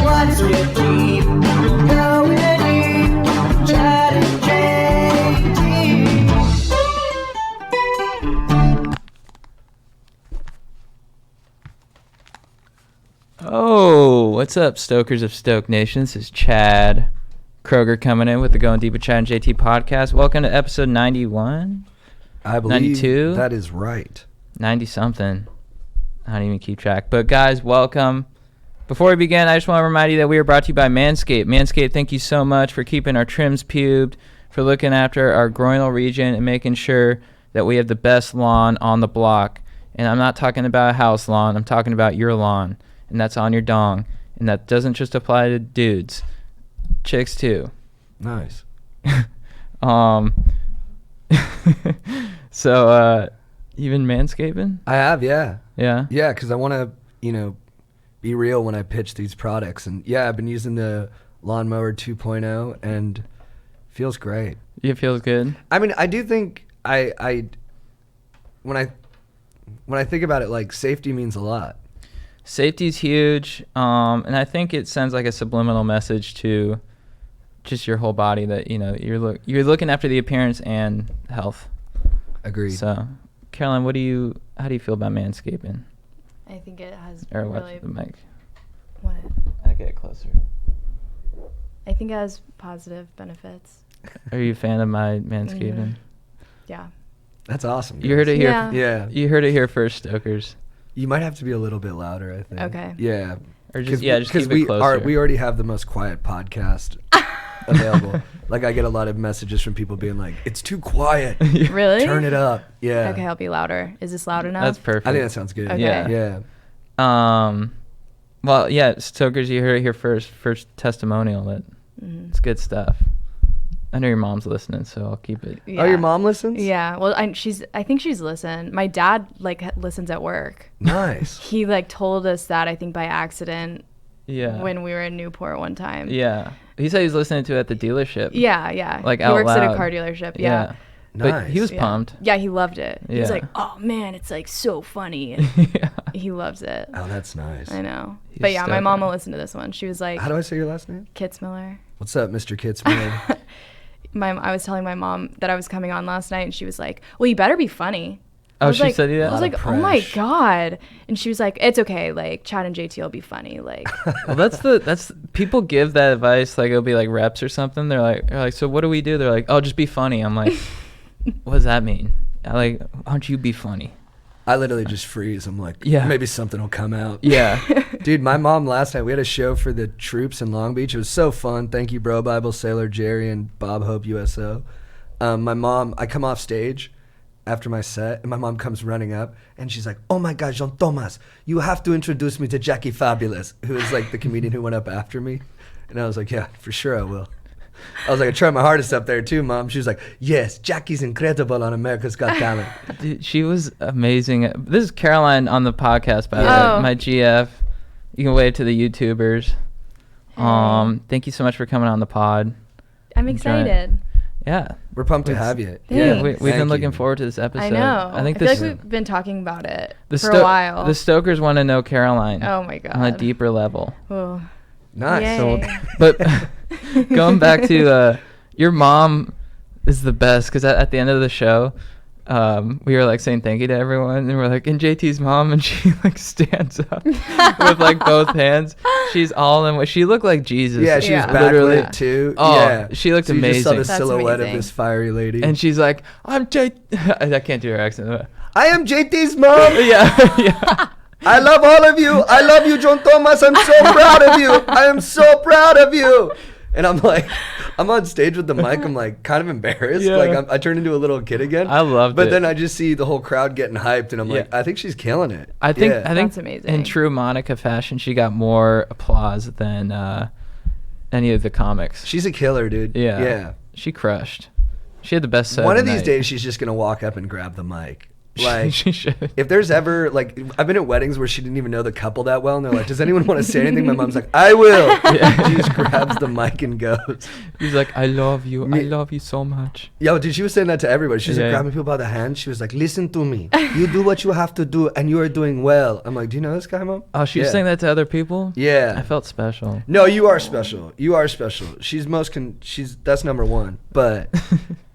What's with Deep? Going deep. Chad and JT. Oh, what's up, Stokers of Stoke Nation? This is Chad Kroger coming in with the Going Deep with Chad and JT podcast. Welcome to episode 91. I believe 92? that is right. 90-something. I don't even keep track. But, guys, welcome. Before we begin, I just want to remind you that we are brought to you by Manscaped. Manscaped, thank you so much for keeping our trims pubed, for looking after our groinal region, and making sure that we have the best lawn on the block. And I'm not talking about a house lawn. I'm talking about your lawn. And that's on your dong. And that doesn't just apply to dudes. Chicks, too. Nice. So, you been manscaping? I have, yeah. Yeah? Yeah, because I want to, be real when I pitch these products. And, yeah, I've been using the Lawnmower 2.0, and feels great. It feels good? I mean, I do think when I think about it, like, safety means a lot. Safety's huge, and I think it sends like a subliminal message to just your whole body that you're looking after the appearance and health. Agreed. So, Caroline, how do you feel about manscaping? I think it has Or really. what's the mic? What? I get it closer. I think it has positive benefits. Are you a fan of my manscaping? Mm-hmm. Yeah. That's awesome. You heard it here. Yeah. Yeah. You heard it here first, Stokers. You might have to be a little bit louder, I think. Okay. Yeah. Or just keep it closer. We already have the most quiet podcast available. Like, I get a lot of messages from people being like, it's too quiet. Really? Turn it up. Yeah. Okay, I'll be louder. Is this loud enough? That's perfect. I think that sounds good. Okay. Yeah. Yeah. Well, yeah, Stokers, you heard it here first testimonial that it's good stuff. I know your mom's listening, so I'll keep it. Yeah. Oh, your mom listens? Yeah. Well, I think she's listened. My dad listens at work. Nice. He told us that, I think, by accident. Yeah. When we were in Newport one time. Yeah. He said he was listening to it at the dealership. Yeah. Like he out works at loud. a car dealership. Yeah. But Nice. he was Yeah. pumped. Yeah, he loved it. He was Yeah. like, "Oh man, it's like so funny." And Yeah. he loves it. Oh, that's nice. I know. He's But yeah, my stoked mom on will it. listen to this one. She was like, How do I say your last name? Kitzmiller. What's up, Mr. Kitzmiller? I was telling my mom that I was coming on last night, and she was like, "Well, you better be funny." Oh, I was she like, said you that? I was Lot of like, "Oh my presh. god!" And she was like, "It's okay. Like, Chad and JT will be funny." Like, Well, that's people give that advice, like it'll be like reps or something. They're like, so what do we do? They're like, oh, just be funny. I'm like, what does that mean? Why don't you be funny? I literally just freeze. I'm like, Yeah. maybe something will come out. Yeah. Dude, my mom last night, we had a show for the troops in Long Beach. It was so fun. Thank you, Bro Bible, Sailor Jerry, and Bob Hope USO. My mom, I come off stage after my set, and my mom comes running up, and she's like, oh my God, Jean Thomas, you have to introduce me to Jackie Fabulous, who is like the comedian who went up after me. And I was like, yeah, for sure I will. I was like, I tried my hardest up there too, Mom. She was like, yes, Jackie's incredible on America's Got Talent. Dude, she was amazing. This is Caroline on the podcast, by the Oh. way. My GF. You can wave to the YouTubers. Hey. Thank you so much for coming on the pod. I'm I'm trying- excited. Yeah. We're pumped to It's- have you. Yeah, Thanks. we've been Thank looking you. forward to this episode. I know. I think feel this like we've been talking about it the for a while. The Stokers want to know Caroline Oh my god. on a deeper level. Oh. Nice. Yay. So, but going back to your mom is the best, because at the end of the show, we were like saying thank you to everyone, and we're like, and JT's mom, and she like stands up with like both hands. She's all in. She looked like Jesus. Yeah, she Yeah. was Literally. backlit too. Oh, yeah. she looked so you just saw amazing. the That's silhouette amazing. of this fiery lady. And she's like, I'm JT. I can't do her accent. But I am JT's mom. yeah. I love all of you. I love you, John Thomas. I'm so proud of you. I am so proud of you. And I'm like, I'm on stage with the mic. I'm like kind of embarrassed. Yeah. Like I turned into a little kid again. I loved it. But then I just see the whole crowd getting hyped, and I'm like, Yeah. I think she's killing it. I think Yeah. That's amazing. in true Monica fashion, she got more applause than any of the comics. She's a killer, dude. Yeah. She crushed. She had the best set. One of of the these night. days, she's just gonna walk up and grab the mic. Like, She should. if there's ever, like, I've been at weddings where she didn't even know the couple that well, and they're like, does anyone want to say anything? My mom's like, I will. She just grabs the mic and goes. He's like, I love you. Me- I love you so much. Yo, dude, she was saying that to everybody. She was Yeah. like grabbing people by the hand. She was like, listen to me. You do what you have to do, and you are doing well. I'm like, do you know this guy, Mom? Oh, she was Yeah. saying that to other people? Yeah. I felt special. No, you are special. You are special. She's that's number one. But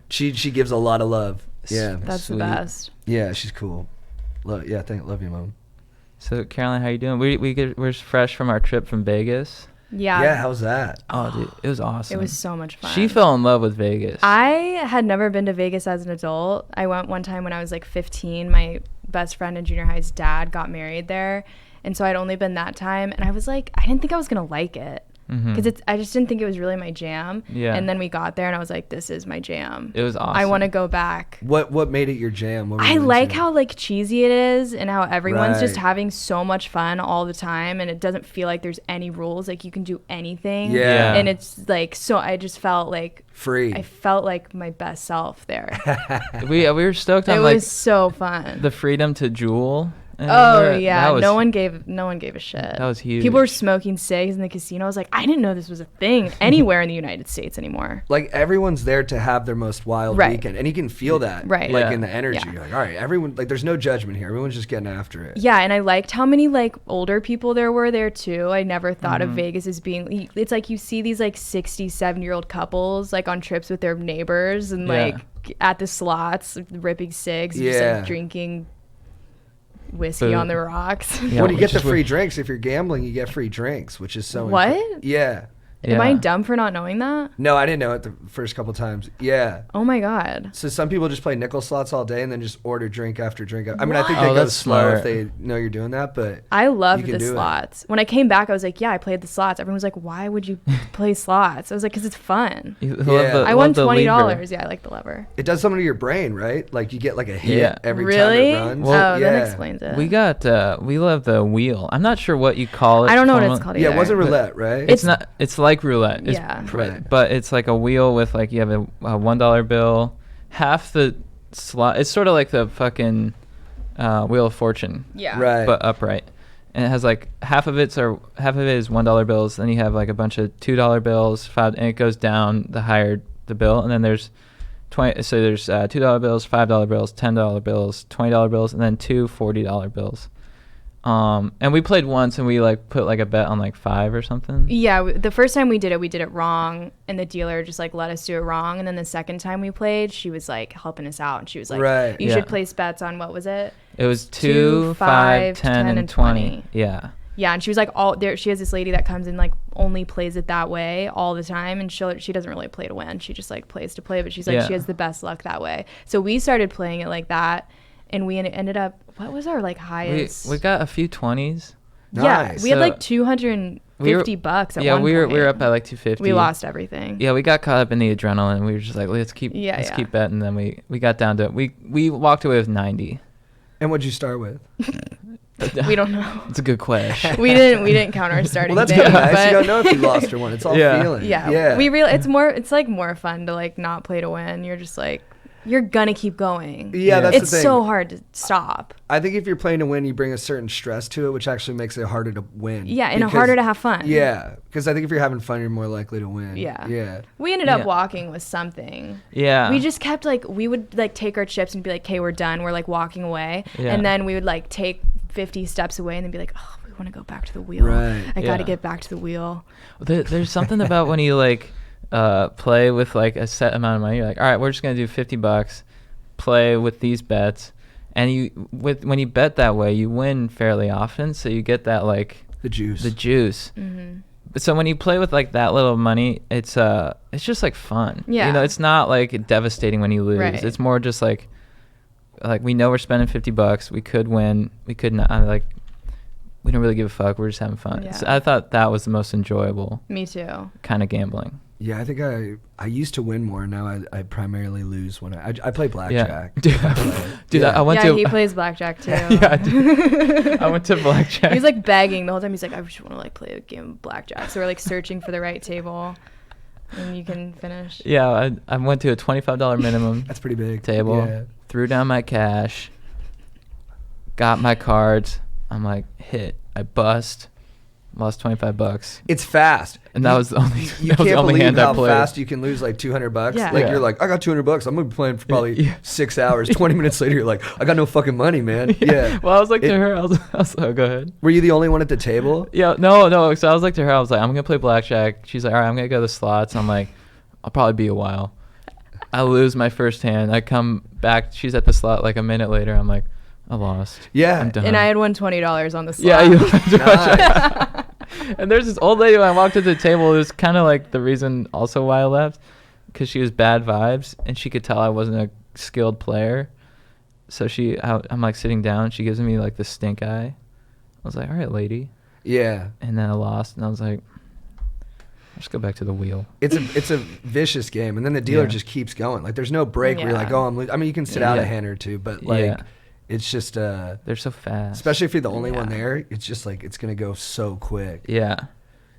she gives a lot of love. Yeah. That's Sweet. the best. Yeah, she's cool. Love you, Mom. So, Caroline, how you doing? We're fresh from our trip from Vegas. Yeah. Yeah, how's that? Oh, dude, it was awesome. It was so much fun. She fell in love with Vegas. I had never been to Vegas as an adult. I went one time when I was like 15. My best friend in junior high's dad got married there. And so I'd only been that time. And I was like, I didn't think I was going to like it. Because I just didn't think it was really my jam. Yeah. And then we got there and I was like, this is my jam. It was awesome. I want to go back. What made it your jam? What were I you like into? how like cheesy it is and how everyone's just Right. having so much fun all the time and it doesn't feel like there's any rules. Like you can do anything. Yeah. And it's like, so I just felt like free. I felt like my best self there. we were stoked on It like was so fun. the freedom to jewel. And Oh yeah, that was, no one gave a shit. That was huge. People were smoking cigs in the casino. I was like, I didn't know this was a thing anywhere in the United States anymore. Like everyone's there to have their most wild Right. weekend, and you can feel that, Right. Like Yeah. in the energy. Yeah. You're like, all right, everyone. Like, there's no judgment here. Everyone's just getting after it. Yeah, and I liked how many like older people there were there too. I never thought of Vegas as being. It's like you see these like 60, 70-year-old couples like on trips with their neighbors and Yeah. like at the slots ripping cigs, just Yeah. like drinking whiskey Food. on the rocks. Yeah, When you get which the is free drinks, if you're gambling, you get free drinks, which is so. What? Yeah. Yeah. Am I dumb for not knowing that? No, I didn't know it the first couple times. Yeah. Oh my god. So some people just play nickel slots all day and then just order drink after drink. I mean, I think What? they Oh, go that's slow smart. if they know you're doing that, but I loved You the can do it. slots. When I came back, I was like, yeah, I played the slots. Everyone was like, why would you play slots? I was like, because it's fun. You Yeah. love the, I love won the $20. lever. Yeah, I like the lever. it does something to your brain, right? Like you get like a hit Yeah. every Really? time it runs. Well, oh, yeah. that explains it. We love the wheel. I'm not sure what you call it. I don't know what it's formally. called Yeah, either. it wasn't roulette, right? It's not. It's like roulette. It's, Yeah. Right. But it's like a wheel with like you have a $1 bill, half the slot. It's sort of like the fucking Wheel of Fortune, Yeah. right. but upright. And it has like half of it is $1 bills. Then you have like a bunch of $2 bills, and it goes down the higher the bill. And then there's 20. So there's $2 bills, $5 bills, $10 bills, $20 bills, and then two $40 bills. And we played once, and we like put like a bet on like 5 or something. Yeah, the first time we did it wrong, and the dealer just like let us do it wrong. And then the second time we played, she was like helping us out, and she was like, Right. "You Yeah. should place bets on what was it? It was 2, 2, 5, 5, 10, and 20. Yeah. Yeah." And she was like, "All there." She has this lady that comes and like only plays it that way all the time, and she doesn't really play to win. She just like plays to play, but she's like Yeah. she has the best luck that way. So we started playing it like that, and we ended up. What was our like highest? We got a few 20s. Yeah, Nice. we had So like $250 at Yeah, one we point. were up at like 250. We lost everything. Yeah, we got caught up in the adrenaline. We were just like, let's keep betting. Then we got down to we walked away with 90. And what'd you start with? We don't know. It's a good question. we didn't count our starting. Well, that's bid, kind of nice. but You don't know if you lost or won. It's all Yeah. feeling. yeah, it's like more fun to like not play to win. You're just like you're gonna keep going. Yeah, that's It's the thing. so hard to stop. I think if you're playing to win, you bring a certain stress to it, which actually makes it harder to win. Yeah, and Because- harder to have fun. Yeah, because I think if you're having fun, you're more likely to win. Yeah. Yeah. We ended up Yeah. walking with something. Yeah. We just kept like we would like take our chips and be like, "Okay, we're done." We're like walking away, Yeah. and then we would like take 50 steps away and then be like, "Oh, we want to go back to the wheel. Right. I got to Yeah. get back to the wheel." There's something about when you like play with like a set amount of money. You're like, all right, we're just gonna do $50. Play with these bets, and when you bet that way, you win fairly often. So you get that like The juice. the juice. Mm-hmm. But so when you play with like that little money, it's just like fun. Yeah. You know, it's not like devastating when you lose. Right. It's more just like we know we're spending $50. We could win. We could not. Like we don't really give a fuck. We're just having fun. Yeah. So I thought that was the most enjoyable Me too. kind of gambling. Yeah, I think I used to win more. Now I primarily lose when I play blackjack. Dude, dude, Yeah. I went Yeah, to he plays blackjack too. yeah, dude. I went to blackjack. He's like begging the whole time. He's like, "I just want to like play a game of blackjack." So we're like searching for the right table, and you can finish. Yeah, I went to a $25 minimum That's pretty big. table, Yeah. threw down my cash, got my cards. I'm like, hit. I bust. Lost $25. It's fast. And that was the only, You that was the can't only believe hand I how played. fast you can lose like $200. Yeah. Like Yeah. you're like, I got $200. I'm gonna be playing for probably Yeah. 6 hours. 20 minutes later, you're like, I got no fucking money, man. Yeah. Well, I was like It- to her, I was like, oh, go ahead. Were you the only one at the table? Yeah, no. So I was like to her, I was like, I'm gonna play blackjack. She's like, all right, I'm gonna go to the slots. I'm like, I'll probably be a while. I lose my first hand. I come back. She's at the slot like a minute later. I'm like, I lost. Yeah. I'm done. And I had won $20 on the slot. Yeah, you Nice. And there's this old lady when I walked to the table. It was kind of like the reason also why I left, because she was bad vibes and she could tell I wasn't a skilled player. So I'm like sitting down. She gives me like the stink eye. I was like, all right, lady. Yeah. And then I lost, and I was like, let's go back to the wheel. It's a vicious game, and then the dealer Yeah. just keeps going. Like there's no break where you're like, Yeah. oh, I'm losing. I mean, you can sit out a Yeah. hand or two, but like Yeah. it's just They're so fast. especially if you're the only one Yeah. there, it's just like it's gonna go so quick. Yeah.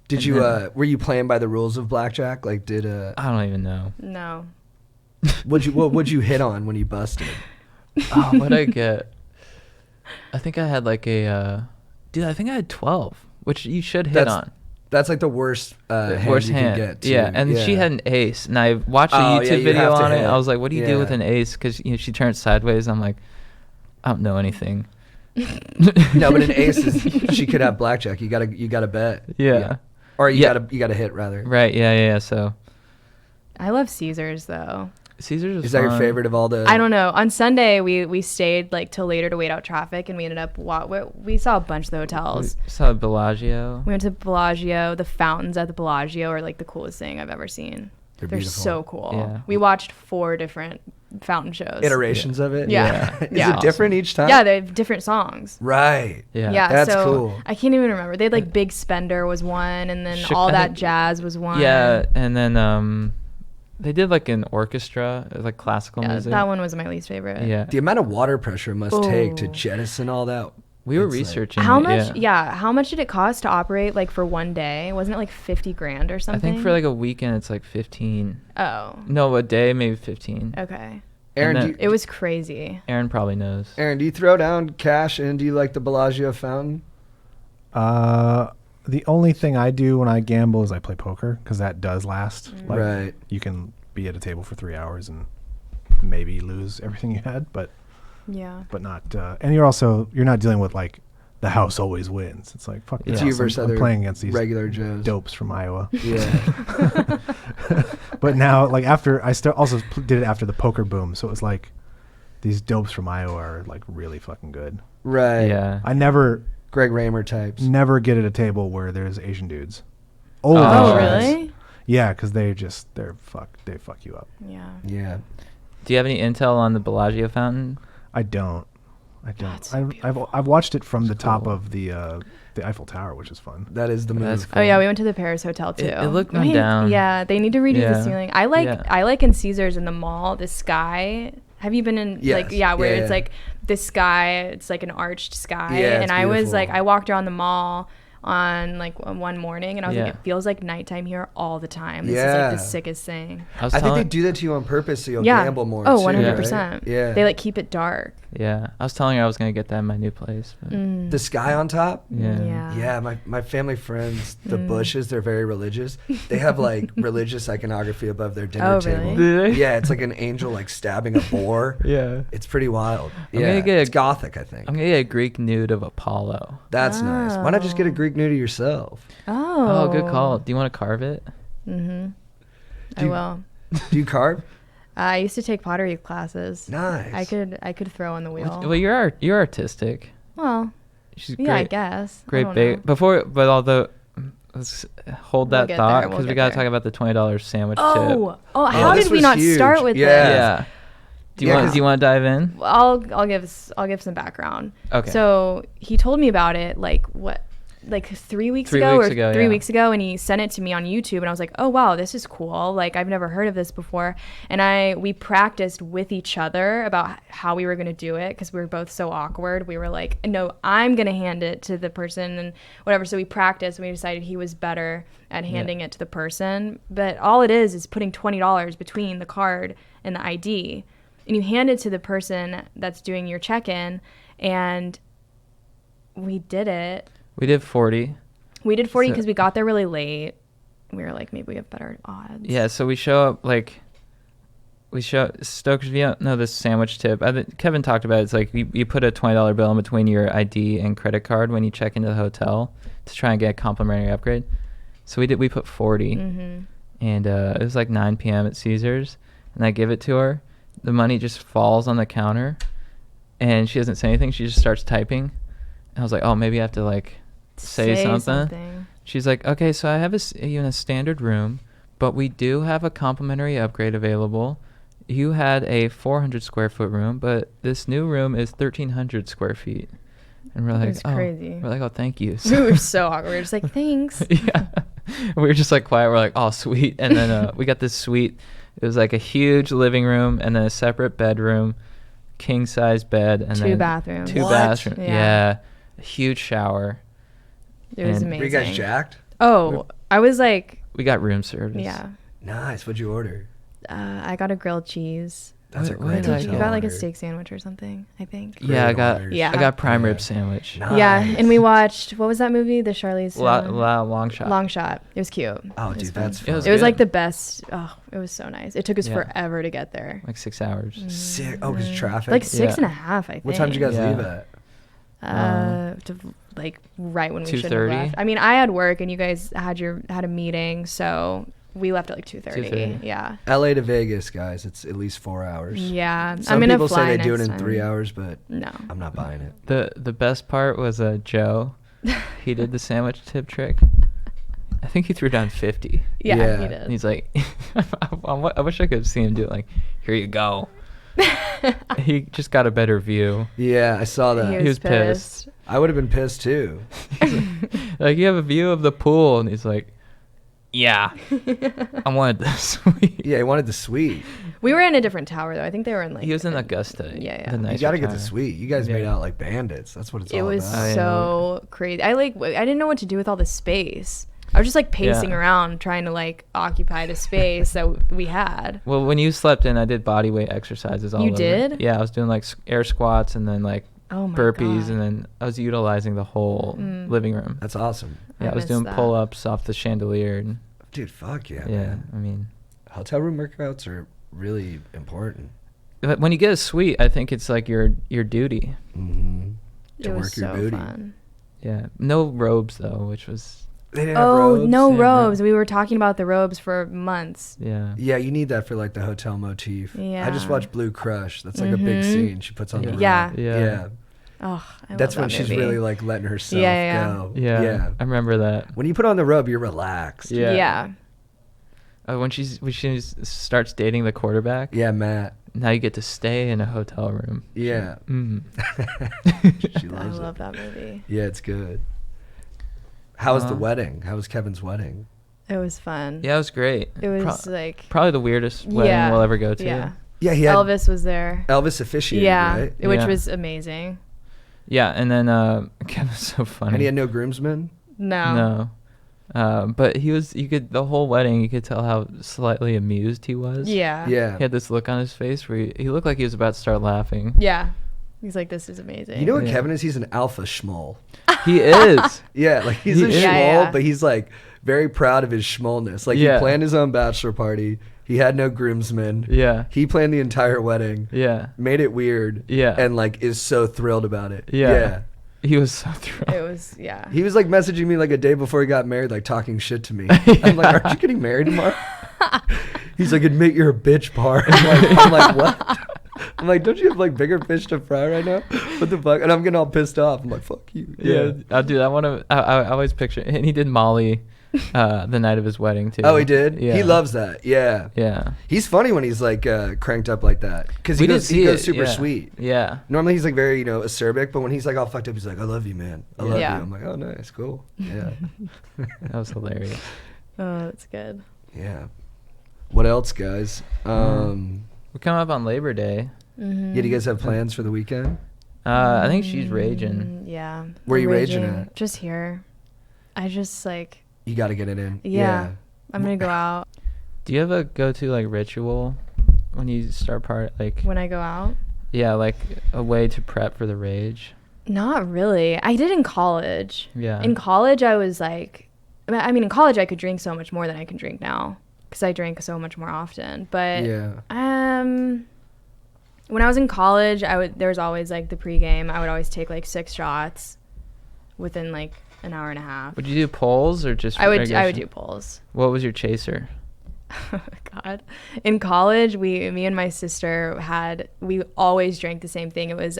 Did And you then- were you playing by the rules of blackjack? Like did I don't even know. No. what'd you hit on when you busted? Oh, what'd I get? I think I had like a, dude, I think I had 12, which you should hit That's on. That's like the worst hand Worst you hand. can get. Too. Yeah, and she had an ace, and I watched a Oh, yeah, YouTube you video have to on it. hit. I was like, "What do you do with Yeah. an ace?" Because she turns sideways. I'm like, I don't know anything. No, but an ace is she could have blackjack. You gotta bet. Yeah. Or you Yeah. gotta hit rather. Right. Yeah. So I love Caesars though. Caesars was Is that your fun. favorite of all the? I don't know. On Sunday, we stayed like till later to wait out traffic, and we ended up we saw a bunch of the hotels. We saw Bellagio. We went to Bellagio. The fountains at the Bellagio are like the coolest thing I've ever seen. They're They're beautiful. so cool. Yeah. We watched 4 different fountain shows. Iterations of it. Yeah. Is Yeah. it different each time? Yeah, they have different songs. Right. Yeah. Yeah, That's so cool. I can't even remember. They had like Big Spender was one, and then Chic- All I That think- Jazz was one. Yeah, and then they did like an orchestra, like classical Yeah, music. that one was my least favorite. Yeah. The amount of water pressure it must take to Oh. jettison all that. We were It's like- researching. How it, much? Yeah. How much did it cost to operate like for one day? Wasn't it like 50 grand or I something? think for like a weekend it's like 15. Oh. No, a day maybe 15. Okay. Aaron, And do then- you, It was crazy. Aaron probably knows. Aaron, do you throw down cash and do you like the Bellagio fountain? The only thing I do when I gamble is I play poker because that does last. Like, Right. You can be at a table for 3 hours and maybe lose everything you had, but Yeah. not. And you're not dealing with like the house always wins. It's like fuck. It's this. you versus I'm other playing against these regular Joes. dopes from Iowa. Yeah. But now, like after I did it after the poker boom, so it was like these dopes from Iowa are like really fucking good. Right. Yeah. I never Greg Raymer types. get at a table where there's Asian dudes. Oh, Oh, nice. really? Yeah, because they fuck you up. Yeah. Yeah. Do you have any intel on the Bellagio fountain? I don't. That's so I've watched it from the It's top cool. of the Eiffel Tower, which is fun. That is the move. That's Oh yeah, we went to the Paris Hotel too. It looked I mean, run down. Yeah, they need to redo Yeah. the ceiling. I like Yeah. in Caesars in the mall the sky. Have you been in Yes. where Yeah, it's yeah. like the sky? It's like an arched sky, Yeah, and it's I was beautiful. like, I walked around the mall on like one morning, and I was Yeah. like, it feels like nighttime here all the time. This is Yeah. like the sickest thing. I was I think telling, they do that to you on purpose so you'll Yeah. gamble more. Oh, too, 100%. right? Yeah. They like keep it dark. yeah, I was telling her I was gonna get that in my new place. But The sky on top? yeah. Yeah, my family friends, the Mm. Bushes, they're very religious. They have like religious iconography above their dinner Oh, table. really? Do they? Yeah, it's like an angel like stabbing a boar. Yeah. It's pretty wild. I'm Yeah, gonna get it's gothic, I think. I'm gonna get a Greek nude of Apollo. That's nice. Why not just get a Oh. Greek nude of yourself? Oh, good call. Do you want to carve it? Mm-hmm. I you- will. Do you carve? I used to take pottery classes. Nice. I could throw on the wheel. Well, you're artistic. Well, She's yeah, I great. guess. I Great don't big. know. But although, let's hold We'll that get thought there, because we'll we get gotta there. talk about the $20 sandwich Oh, tip. how this did we was not huge. start with Yeah. this? Yeah. Do you Yeah, want 'cause- do you want to dive in? I'll give some background. Okay. So he told me about it like 3 weeks 3 ago weeks or ago, 3 yeah. weeks ago, and he sent it to me on YouTube, and I was like, oh wow, this is cool. Like I've never heard of this before. And we practiced with each other about how we were gonna do it because we were both so awkward. We were like, no, I'm gonna hand it to the person and whatever. So we practiced, and we decided he was better at handing it to the person. But all it is putting $20 between the card and the ID. And you hand it to the person that's doing your check-in, And we did it. We did 40. We did 40 So- because we got there really late. We were like, maybe we have better odds. Yeah, so we show up like Stokers. If you don't know this sandwich tip, Kevin talked about it. It's like you put a $20 bill in between your ID and credit card when you check into the hotel to try and get a complimentary upgrade. So we put 40, and it was like 9 p.m. at Caesars, and I give it to her. The money just falls on the counter, and she doesn't say anything. She just starts typing. And I was like, oh, maybe I have to like say something. She's like, okay, so I have you in a standard room, but we do have a complimentary upgrade available. You had a 400 square foot room, but this new room is 1,300 square feet. And we're like, It's crazy. We're like, oh, thank you. We were so awkward. We were just like, thanks. Yeah. We were just like quiet. We're like, oh, sweet. And then we got this suite. It was like a huge living room and then a separate bedroom, king size bed, and 2 then bathrooms. 2 What? bathrooms. Yeah. Yeah. A huge shower. It was And- amazing. Were you guys jacked? Oh, I was like, We got room service. yeah. Nice. What'd you order? I got a grilled cheese. That's a What great did I You get? got like a order. steak sandwich or something, I think. Yeah, I Great got orders. Yeah. I got prime Yeah. rib sandwich. Nice. Yeah, and we watched, what was that movie? The Charlize Theron? Long shot. Long Shot. It was cute. Oh, It was dude, fun. that's It fun. was It was good. like the best. Oh, it was so nice. It took us Yeah. forever to get there. Like 6 hours. Sick. Oh, because traffic. Like six Yeah. and a half, I think. What time did you guys Yeah. leave at? Like right when we should have 2:30? left. I mean, I had work and you guys had a meeting, so we left at like 2:30. 2:30. Yeah. LA to Vegas, guys. It's at least 4 hours. Yeah. Some I'm gonna people fly say they do it next in time. 3 hours, but No. I'm not buying it. The best part was Joe. He did the sandwich tip trick. I think he threw down 50. Yeah, Yeah. he And did. he's like, I wish I could have seen him do it. Like, here you go. He just got a better view. Yeah, I saw that. He was pissed. I would have been pissed too. Like, you have a view of the pool, and he's like, yeah, I wanted the suite. Yeah, he wanted the suite. We were in a different tower though. I think they were in like He was in a- Augusta. Yeah, the yeah. nicer You gotta get tower. the suite. You guys made Yeah. out like bandits. That's what it's It all was about. Oh, yeah. so crazy. I didn't know what to do with all the space. I was just like pacing Yeah. around trying to like occupy the space that we had. Well, when you slept in, I did body weight exercises all You over. did? Yeah, I was doing like air squats and then like Oh my burpees, God. and then I was utilizing the whole living room. That's awesome. Yeah, I was missed doing that. pull-ups off the chandelier, and Dude, fuck yeah, yeah, man. I mean, Hotel room workouts are really important. but when you get a suite, I think it's like your duty. Mm-hmm. It To was work your so booty. fun. Yeah, no robes though, which was They didn't have Oh, robes? no Yeah, robes. We were talking about the robes for months. yeah. Yeah, you need that for like the hotel motif. I just Yeah. watched Blue Crush. That's like a big Mhm. scene she puts on the room. Yeah. Yeah. Yeah. Oh, I That's love when that she's movie. really like letting herself Yeah, go. Yeah, I remember that. When you put on the robe, you're relaxed. Yeah. Yeah. When she starts dating the quarterback, Yeah, Matt. now you get to stay in a hotel room. Yeah. Mm. She I loves love it. that movie. Yeah, it's good. How was the Uh, wedding? How was Kevin's wedding? It was fun. Yeah, it was great. It was like Probably the weirdest wedding yeah, we'll ever go to. Yeah. Yeah, he had Elvis was there. Elvis officiated, Yeah, right? which Yeah. was amazing. Yeah, and then Kevin's so funny. And he had no groomsmen? No. But he was. You could the whole wedding. You could tell how slightly amused he was. Yeah. Yeah. He had this look on his face where he looked like he was about to start laughing. Yeah. He's like, this is amazing. You know what Yeah. Kevin is? He's an alpha schmoll. He is. Yeah, like he's He a is. schmoll, Yeah, yeah. but he's like very proud of his schmollness. Like Yeah. he planned his own bachelor party. He had no groomsmen. Yeah. He planned the entire wedding. Yeah. Made it weird. Yeah. And like is so thrilled about it. Yeah. He was so thrilled. It was, yeah. He was like messaging me like a day before he got married, like talking shit to me. I'm like, aren't you getting married tomorrow? He's like, admit you're a bitch, Par. I'm like, what? I'm like, don't you have like bigger fish to fry right now? What the fuck? And I'm getting all pissed off. I'm like, fuck you. Yeah, I'll do that. I always picture, and he did Molly the night of his wedding too. Oh, he did? Yeah. He loves that. Yeah. Yeah. He's funny when he's like cranked up like that. Because We he did goes, see he goes it, super yeah. sweet. Yeah. Normally he's like very, you know, acerbic, but when he's like all fucked up, he's like, I love you, man. I love Yeah. you. I'm like, oh, nice. Cool. Yeah. That was hilarious. Oh, that's good. Yeah. What else, guys? We're coming up on Labor Day. Mm-hmm. Yeah, do you guys have plans for the weekend? I think she's raging. Yeah. Where I'm you raging at? Just here. I just like, You got to get it in. yeah. I'm going to go out Do you have a go-to like ritual when you start part like? when I go out. Yeah, like a way to prep for the rage. Not really. I did in college. Yeah. In college, I was like, I mean, in college, I could drink so much more than I can drink now because I drank so much more often. But Yeah. when I was in college, there was always like the pregame. I would always take like 6 shots within like an hour and a half. Would you do polls or just? I would regular do polls. What was your chaser? God. In college, me and my sister we always drank the same thing. It was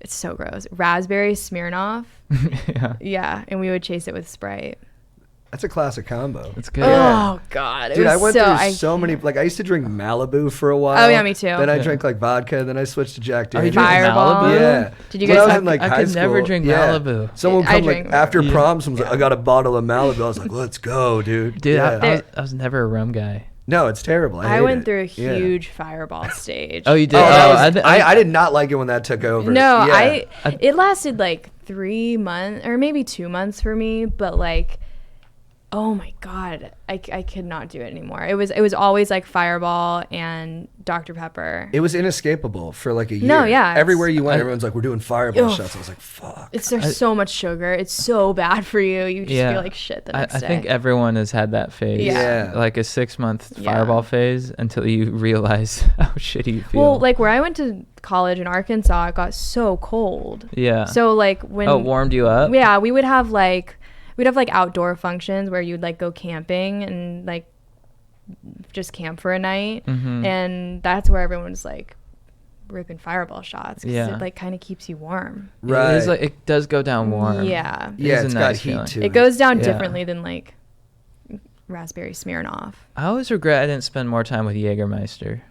it's so gross. Raspberry Smirnoff. Yeah. Yeah, and we would chase it with Sprite. That's a classic combo. That's good. Oh God, Dude, I went through so many. Like, I used to drink Malibu for a while. Oh, yeah, me too. Then I Yeah. drank like vodka. Then I switched to Jack Oh, you Daniels. drink Fireball. Malibu? Yeah. Did you When guys I was have- in like I high could never school, drink yeah. Malibu. Someone would I come like drink after Malibu. prom. Someone's like, I got a bottle of Malibu. I was like, let's go, dude. Dude, Yeah. I was never a rum guy. No, it's terrible. I I hate went it. through a Yeah. huge Fireball stage. Oh, you did? Oh, that was, I I did not like it when that took over. No, Yeah. it lasted like 3 months or maybe 2 months for me, but like, oh my God, I could not do it anymore. It was always like Fireball and Dr. Pepper. It was inescapable for like a year. No, yeah, Everywhere it's- you went, everyone's like, we're doing Fireball Ugh. shots. I was like, fuck. There's so much sugar. It's so bad for you. You just Yeah. feel like shit the I next day. think everyone has had that phase. Yeah. Like a 6-month Yeah. Fireball phase until you realize how shitty you feel. Well, like where I went to college in Arkansas, it got so cold. yeah. So like when Oh, it warmed you up? Yeah, we'd have like outdoor functions where you'd like go camping and like just camp for a night, Mhm. and that's where everyone's like ripping Fireball shots. 'Cause Yeah. it like kind of keeps you warm. Right. It, is like, it does go down warm. Yeah. Yeah, is a it's nice got heat feeling. to It goes down Yeah. differently than like raspberry Smirnoff. I always regret I didn't spend more time with Jägermeister.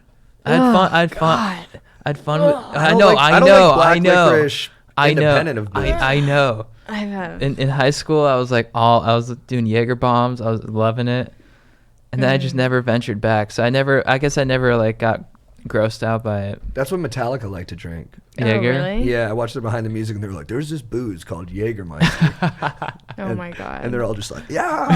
I Oh, had fun. I had fun. God. I had fun with. I I don't know. like- I I don't know. like black I know. licorice I know. independent of booze. I know. I have. In high school, I was like I was doing Jaeger bombs. I was loving it, and then I just never ventured back. So I guess I never like got grossed out by it. That's what Metallica like to drink. Oh, Jaeger. really? Yeah, I watched it behind the music, and they were like, "There's this booze called Jägermeister," Oh and- my God. and they're all just like, "Yeah,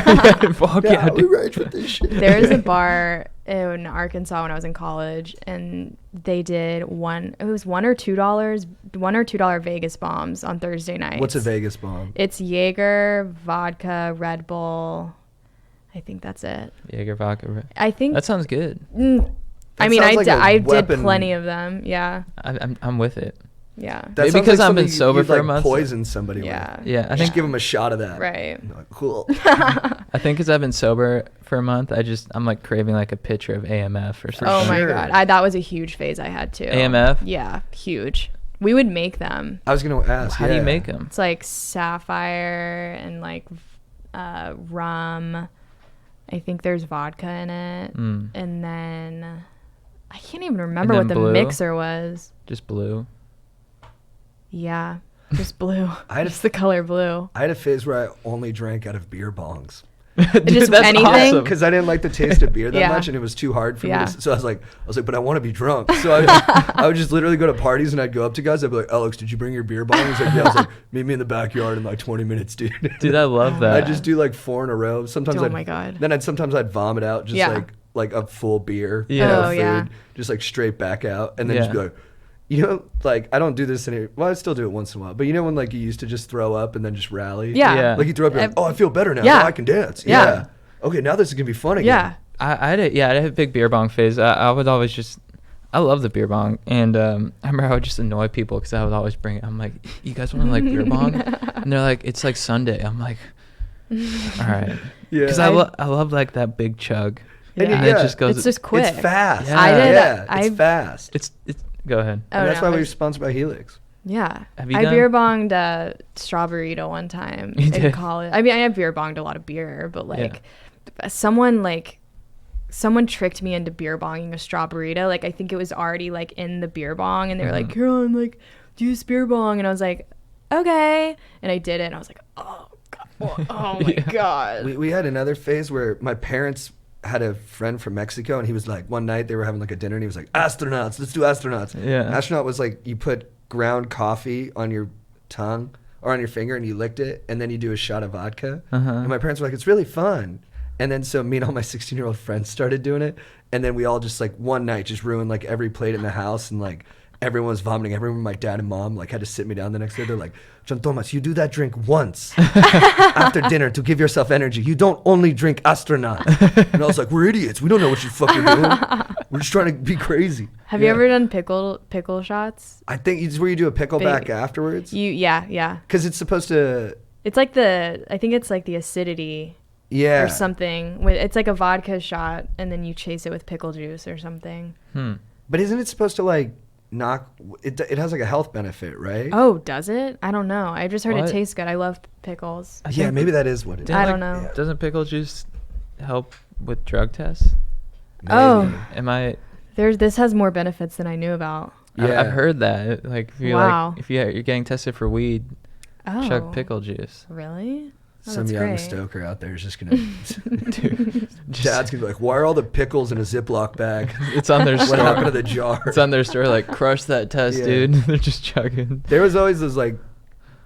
Fuck yeah, yeah, we dude. rage with this shit." There's a bar in Arkansas when I was in college, and they did it was $1 or $2 Vegas bombs on Thursday nights. What's a Vegas bomb? It's Jaeger, vodka, Red Bull. I think that's it. Jaeger vodka. I think. That sounds good. I mean, sounds like a I did weapon. plenty of them. Yeah, I'm with it. yeah, That Maybe sounds because I've something been sober you'd, for a like, month. Poison somebody. yeah. With. Yeah, I Just think give them a shot of that. Right. And they're like, cool. I think because I've been sober for a month, I'm like craving like a pitcher of AMF or something. Oh my sure. God, that was a huge phase I had too. AMF? Yeah, huge. We would make them. I was gonna ask. How do you yeah. make them? It's like sapphire and like rum. I think there's vodka in it. Mm. And then I can't even remember then what the blue? mixer was. Just blue. Yeah, just blue. I had a- Just the color blue. I had a phase where I only drank out of beer bongs. Dude, Just that's anything? awesome. Because I didn't like the taste of beer that Yeah. much, and it was too hard for me. Yeah. So I was like, but I want to be drunk. So I would just literally go to parties, and I'd go up to guys. I'd be like, Alex, did you bring your beer bong? He's like, yeah. I was like, meet me in the backyard in like 20 minutes, dude. Dude, I love that. I'd just do like 4 in a row. Sometimes Oh my God. Then sometimes I'd vomit out just Yeah. like a full beer. Yeah. No Oh, food, yeah. just like straight back out, and then just Yeah. be like, like I don't do this any. Well, I still do it once in a while, but when like you used to just throw up and then just rally. Yeah. Yeah. Like you throw up, you're like, oh, I feel better now. Yeah. Now I can dance. Yeah. Yeah. Okay, now this is gonna be fun again. Yeah. I had a big beer bong phase. I would always just, I love the beer bong, and I remember I would just annoy people because I would always bring it. I'm like, you guys want to like beer bong? And they're like, it's like Sunday. I'm like, all right, Yeah. because I love like that big chug, And and yeah. it just goes. It's just quick. It's fast. Yeah. I did- Yeah, it's fast. It's go ahead. Oh, and that's no, why we I- were sponsored by Helix. Yeah. Have you I done- beer bonged Strawberryto one time You in did? college. I mean, I have beer bonged a lot of beer, but like someone tricked me into beer bonging a Strawberryto. Like I think it was already like in the beer bong, and they were like, Caroline, like do this beer bong, and I was like, okay, and I did it, and I was like, oh God, oh my God. We had another phase where my parents had a friend from Mexico, and he was like, one night they were having like a dinner, and he was like, astronauts, let's do astronauts. Yeah. Astronaut was like, you put ground coffee on your tongue or on your finger, and you licked it, and then you do a shot of vodka. And my parents were like, it's really fun. And then so me and all my 16-year-old friends started doing it, and then we all just like one night just ruined like every plate in the house, and like everyone was vomiting. I remember my dad and mom like had to sit me down the next day. They're like, John Thomas, you do that drink once after dinner to give yourself energy. You don't only drink astronaut. And I was like, we're idiots. We don't know what you fucking doing. We're just trying to be crazy. Have you ever done pickle shots? I think it's where you do a pickleback afterwards. Yeah. Because it's supposed to. It's like I think it's like the acidity. Yeah. Or something. It's like a vodka shot, and then you chase it with pickle juice or something. But isn't it supposed to like knock? It has like a health benefit, right? Oh, does it? I don't know. I just heard What? it tastes good. I love pickles. Yeah, maybe that is what it is. I don't know. Doesn't pickle juice help with drug tests? Oh. Am I? This has more benefits than I knew about. Yeah. I've heard that. Like if you Wow. like if you're getting tested for weed, Oh. chug pickle juice. Really? Oh, Some that's young great. stoker out there is just gonna. Dad's gonna be like, "Why are all the pickles in a Ziploc bag? It's on their What happened to store. the jar?" It's on their store. Like crush that test, Yeah. dude. They're just chugging. There was always those like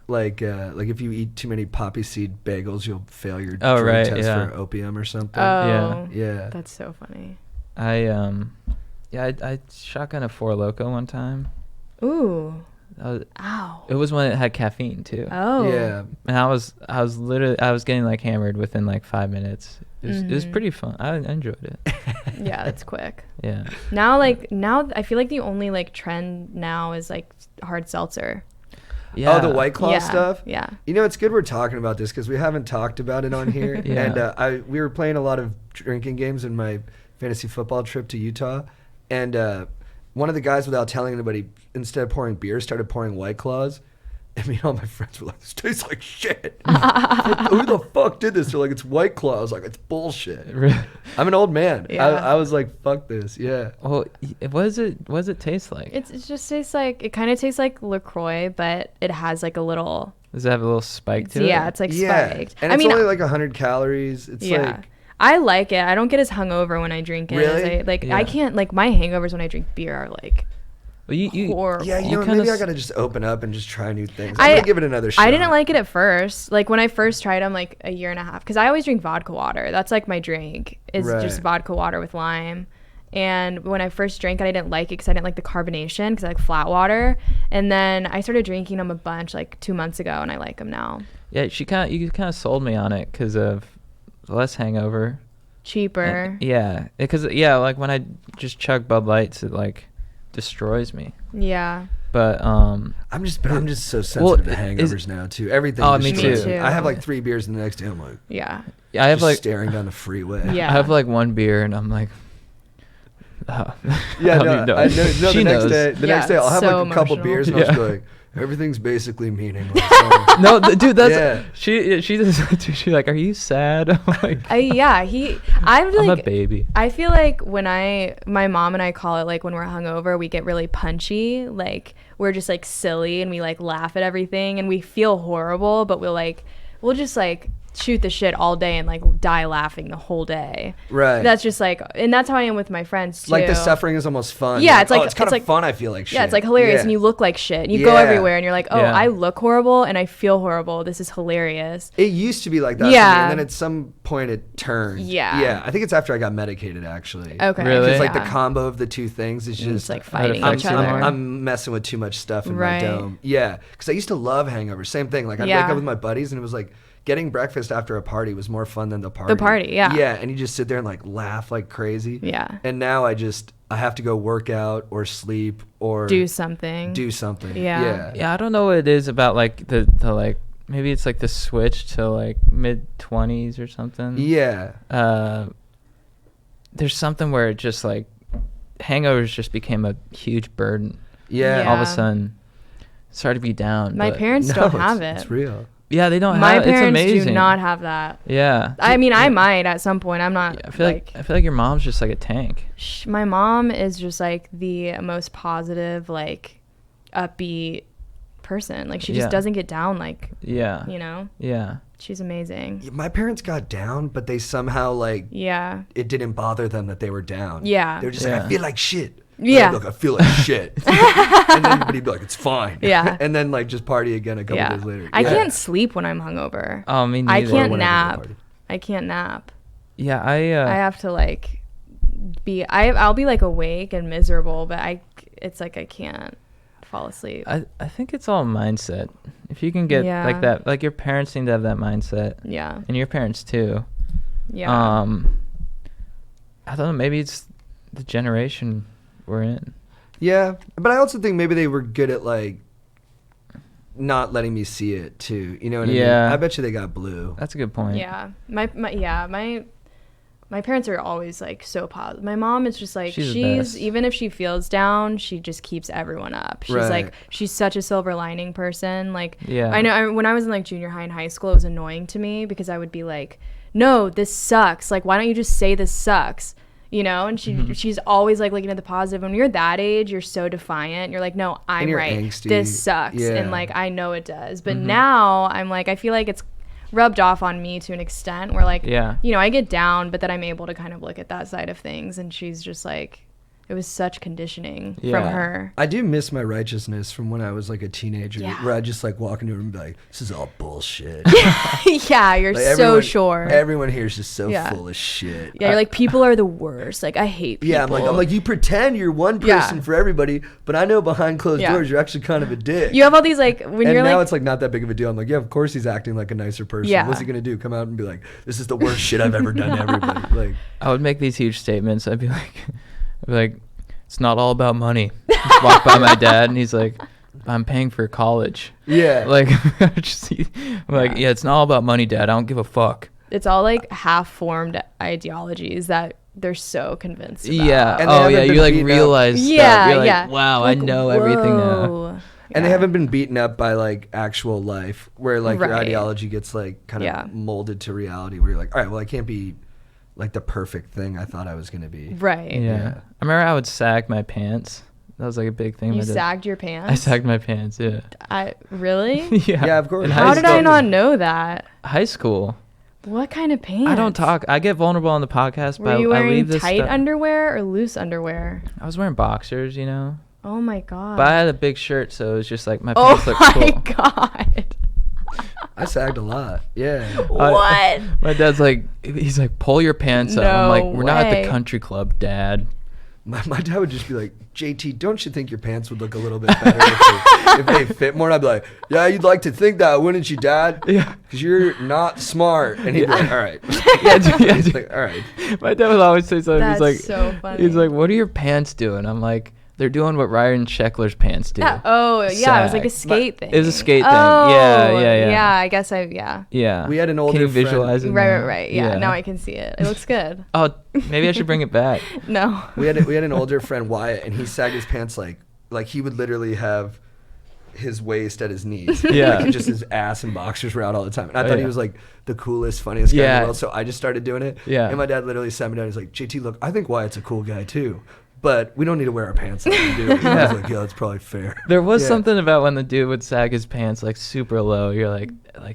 if you eat too many poppy seed bagels, you'll fail your drug right, test yeah. for opium or something. Oh. Yeah. That's so funny. I shotgun a Four Loko one time. Ooh. It Ow. was when it had caffeine too. Oh. Yeah. And I was getting like hammered within like 5 minutes. It was pretty fun. I enjoyed it. Yeah, that's quick. Yeah. Now I feel like the only like trend now is like hard seltzer. Yeah. Oh, the White Claw Yeah, stuff? yeah. You know, it's good we're talking about this because we haven't talked about it on here. Yeah. And we were playing a lot of drinking games in my fantasy football trip to Utah. And one of the guys, without telling anybody, instead of pouring beer, started pouring White Claws. And me and all my friends were like, this tastes like shit. Who the fuck did this? They're like, it's White Claw. I was like, it's bullshit. I'm an old man. Yeah. I was like, fuck this. Yeah. Well, what does it taste like? It just tastes like, it kind of tastes like LaCroix, but it has like a little, Does it have a little spike to it? yeah, it's like spiked. And it's only like 100 calories. It's like. I like it. I don't get as hungover when I drink it. Really? I can't, like, my hangovers when I drink beer are like Well, you horrible. Yeah, you know, kinda maybe I s- gotta just open up and just try new things. I'm gonna give it another shot. I didn't like it at first. Like when I first tried them, like a year and a half, because I always drink vodka water. That's like my drink is just Right. vodka water with lime. And when I first drank it, I didn't like it because I didn't like the carbonation because I like flat water. And then I started drinking them a bunch like 2 months ago, and I like them now. Yeah, you kind of sold me on it because of less hangover. Cheaper. Yeah, because like when I just chug Bud Lights, it like destroys me. Yeah. But I'm just so sensitive to hangovers now too. Everything. Oh, just me goes- too. I have like 3 beers and the next day I'm like, Yeah. I have just like staring down the freeway. Yeah. I have like one beer and I'm like, oh. Yeah, I no, mean, no. I know. No, She the next knows. day, the Yeah, next day I'll have so like a couple emotional. beers and I'll just Yeah. be like, everything's basically meaningless. No, dude, that's Yeah. she does that too. She's like, are you sad? I'm like, I'm I'm a like, baby. I feel like when my mom and I call it like when we're hungover, we get really punchy. Like we're just like silly and we like laugh at everything and we feel horrible, but we'll just like shoot the shit all day and like die laughing the whole day. Right. That's just like, and that's how I am with my friends too. Like the suffering is almost fun. Yeah, You're it's like- it's kind it's of like- fun. I feel like shit. Yeah, it's like hilarious, Yeah. and you look like shit, and you go Yeah. everywhere, and you're like, oh, Yeah. I look horrible, and I feel horrible. This is hilarious. It used to be like that. For Yeah. me, and then at some point it turned. Yeah. Yeah. I think it's after I got medicated actually. Okay. Really? Because like the Yeah. combo of the two things is It's just like How it fighting affects each you other. more. I'm messing with too much stuff in Right. my dome. Yeah, because I used to love hangovers. Same thing. Like I'd wake Yeah. up with my buddies, and it was like getting breakfast after a party was more fun than the party. The party, yeah. Yeah, and you just sit there and like laugh like crazy. Yeah. And now I have to go work out or sleep or Do something. do something. Yeah. Yeah. Yeah, I don't know what it is about like the like maybe it's like the switch to like mid-20s or something. Yeah. There's something where it just like hangovers just became a huge burden. Yeah. All of Yeah. a sudden, started to be down. My but- parents No, don't have it's it. real. Yeah, they don't My have. It's parents amazing. do not have that. Yeah. I mean, I might at some point. I'm not. Yeah, I feel like your mom's just like a tank. My mom is just like the most positive, like upbeat person. Like she just Yeah. doesn't get down. Like Yeah. you know, Yeah. she's amazing. My parents got down, but they somehow like Yeah. it didn't bother them that they were down. Yeah. They were just Yeah. like, I feel like shit. Yeah. Like, I feel like shit. And then he'd be like, it's fine. Yeah. And then like just party again a couple Yeah. days later. I Yeah. can't sleep when I'm hungover. Oh, me I neither. can't Whenever nap. they party. I can't nap. Yeah, I have to like I'll be like awake and miserable, but it's like I can't fall asleep. I think it's all mindset. If you can get Yeah. like that, like your parents seem to have that mindset, Yeah. and your parents too. Yeah. I don't know. Maybe it's the generation we're in. Yeah, but I also think maybe they were good at like not letting me see it too. You know what I mean? Yeah. I bet you they got blue. That's a good point. Yeah. My parents are always like so positive. My mom is just like She's the best. even if she feels down, she just keeps everyone up. She's Right. like she's such a silver lining person. Like Yeah. I know when I was in like junior high and high school, it was annoying to me because I would be like, "No, this sucks. Like why don't you just say this sucks?" You know, and she's always like looking at the positive. When you're that age, you're so defiant. You're like, no, I'm you're right. angsty. This sucks. Yeah. And like, I know it does. But now I'm like, I feel like it's rubbed off on me to an extent where like, Yeah. you know, I get down, but then I'm able to kind of look at that side of things. And she's just like, it was such conditioning from Yeah. her. I do miss my righteousness from when I was like a teenager, Yeah. where I just like walk into a room and be like, "This is all bullshit." Yeah, you're Like, so sure. Everyone here is just so Yeah. full of shit. Yeah, you're like, people are the worst. Like, I hate people. Yeah, I'm like, you pretend you're one Yeah. person for everybody, but I know behind closed Yeah. doors you're actually kind of a dick. You have all these like, when and you're now like, it's like not that big of a deal. I'm like, yeah, of course he's acting like a nicer person. Yeah. What's he gonna do? Come out and be like, this is the worst shit I've ever done to everybody. Like, I would make these huge statements. I'd be like, it's not all about money. Just walk by my dad, and he's like, I'm paying for college. yeah, Like, I'm like, yeah, it's not all about money, Dad. I don't give a fuck. it's all like half-formed ideologies that they're so convinced about. Yeah. And they Oh, haven't yeah. been You like beaten up. realize. Yeah, that. You're like, yeah. wow, Like, I know everything now. whoa. and they Yeah. haven't been beaten up by like actual life, where like your Right. ideology gets like kind of Yeah. molded to reality, where you're like, all right, well, I can't be like the perfect thing I thought I was gonna be. Right. Yeah. I remember I would sag my pants. That was like a big thing. You I did. sagged your pants? I sagged my pants. Yeah. Really? Yeah. Yeah, of course. In How How high did I school- not know that? High school. What kind of pants? I don't talk. I get vulnerable on the podcast, Were but you I wearing leave this tight stuff. underwear or loose underwear? I was wearing boxers, you know. Oh my god. But I had a big shirt, so it was just like my Oh pants looked my cool. god. I sagged a lot. Yeah. What? My dad's like, he's like, pull your pants up. I'm No like, we're not at way. the country club, Dad. My dad would just be like, JT, don't you think your pants would look a little bit better if they fit more? And I'd be like, yeah, you'd like to think that, wouldn't you, Dad? Yeah. Because you're not smart. And he'd be like, all right. Yeah, dude, yeah, He's dude. like, all right. My dad would always say something. That's he's like, so funny. He's like, what are your pants doing? I'm like, they're doing what Ryan Sheckler's pants do. Oh yeah, it was like a Sag. skate thing. It was a skate thing. Oh, Yeah. Yeah, I guess yeah. Yeah. We had an Can older you friend- visualize it? now? Right. Yeah. Now I can see it. It looks good. Oh, maybe I should bring it back. No. We had an older friend, Wyatt, and he sagged his pants like he would literally have his waist at his knees. Yeah. Like, just his ass and boxers were out all the time. And I Oh, thought yeah. he was like the coolest, funniest guy in Yeah. the world. So I just started doing it. Yeah. And my dad literally sat me down. He's like, JT, look, I think Wyatt's a cool guy too. But we don't need to wear our pants like you do. And I was like, yeah, that's probably fair. There was Yeah. something about when the dude would sag his pants like super low. You're like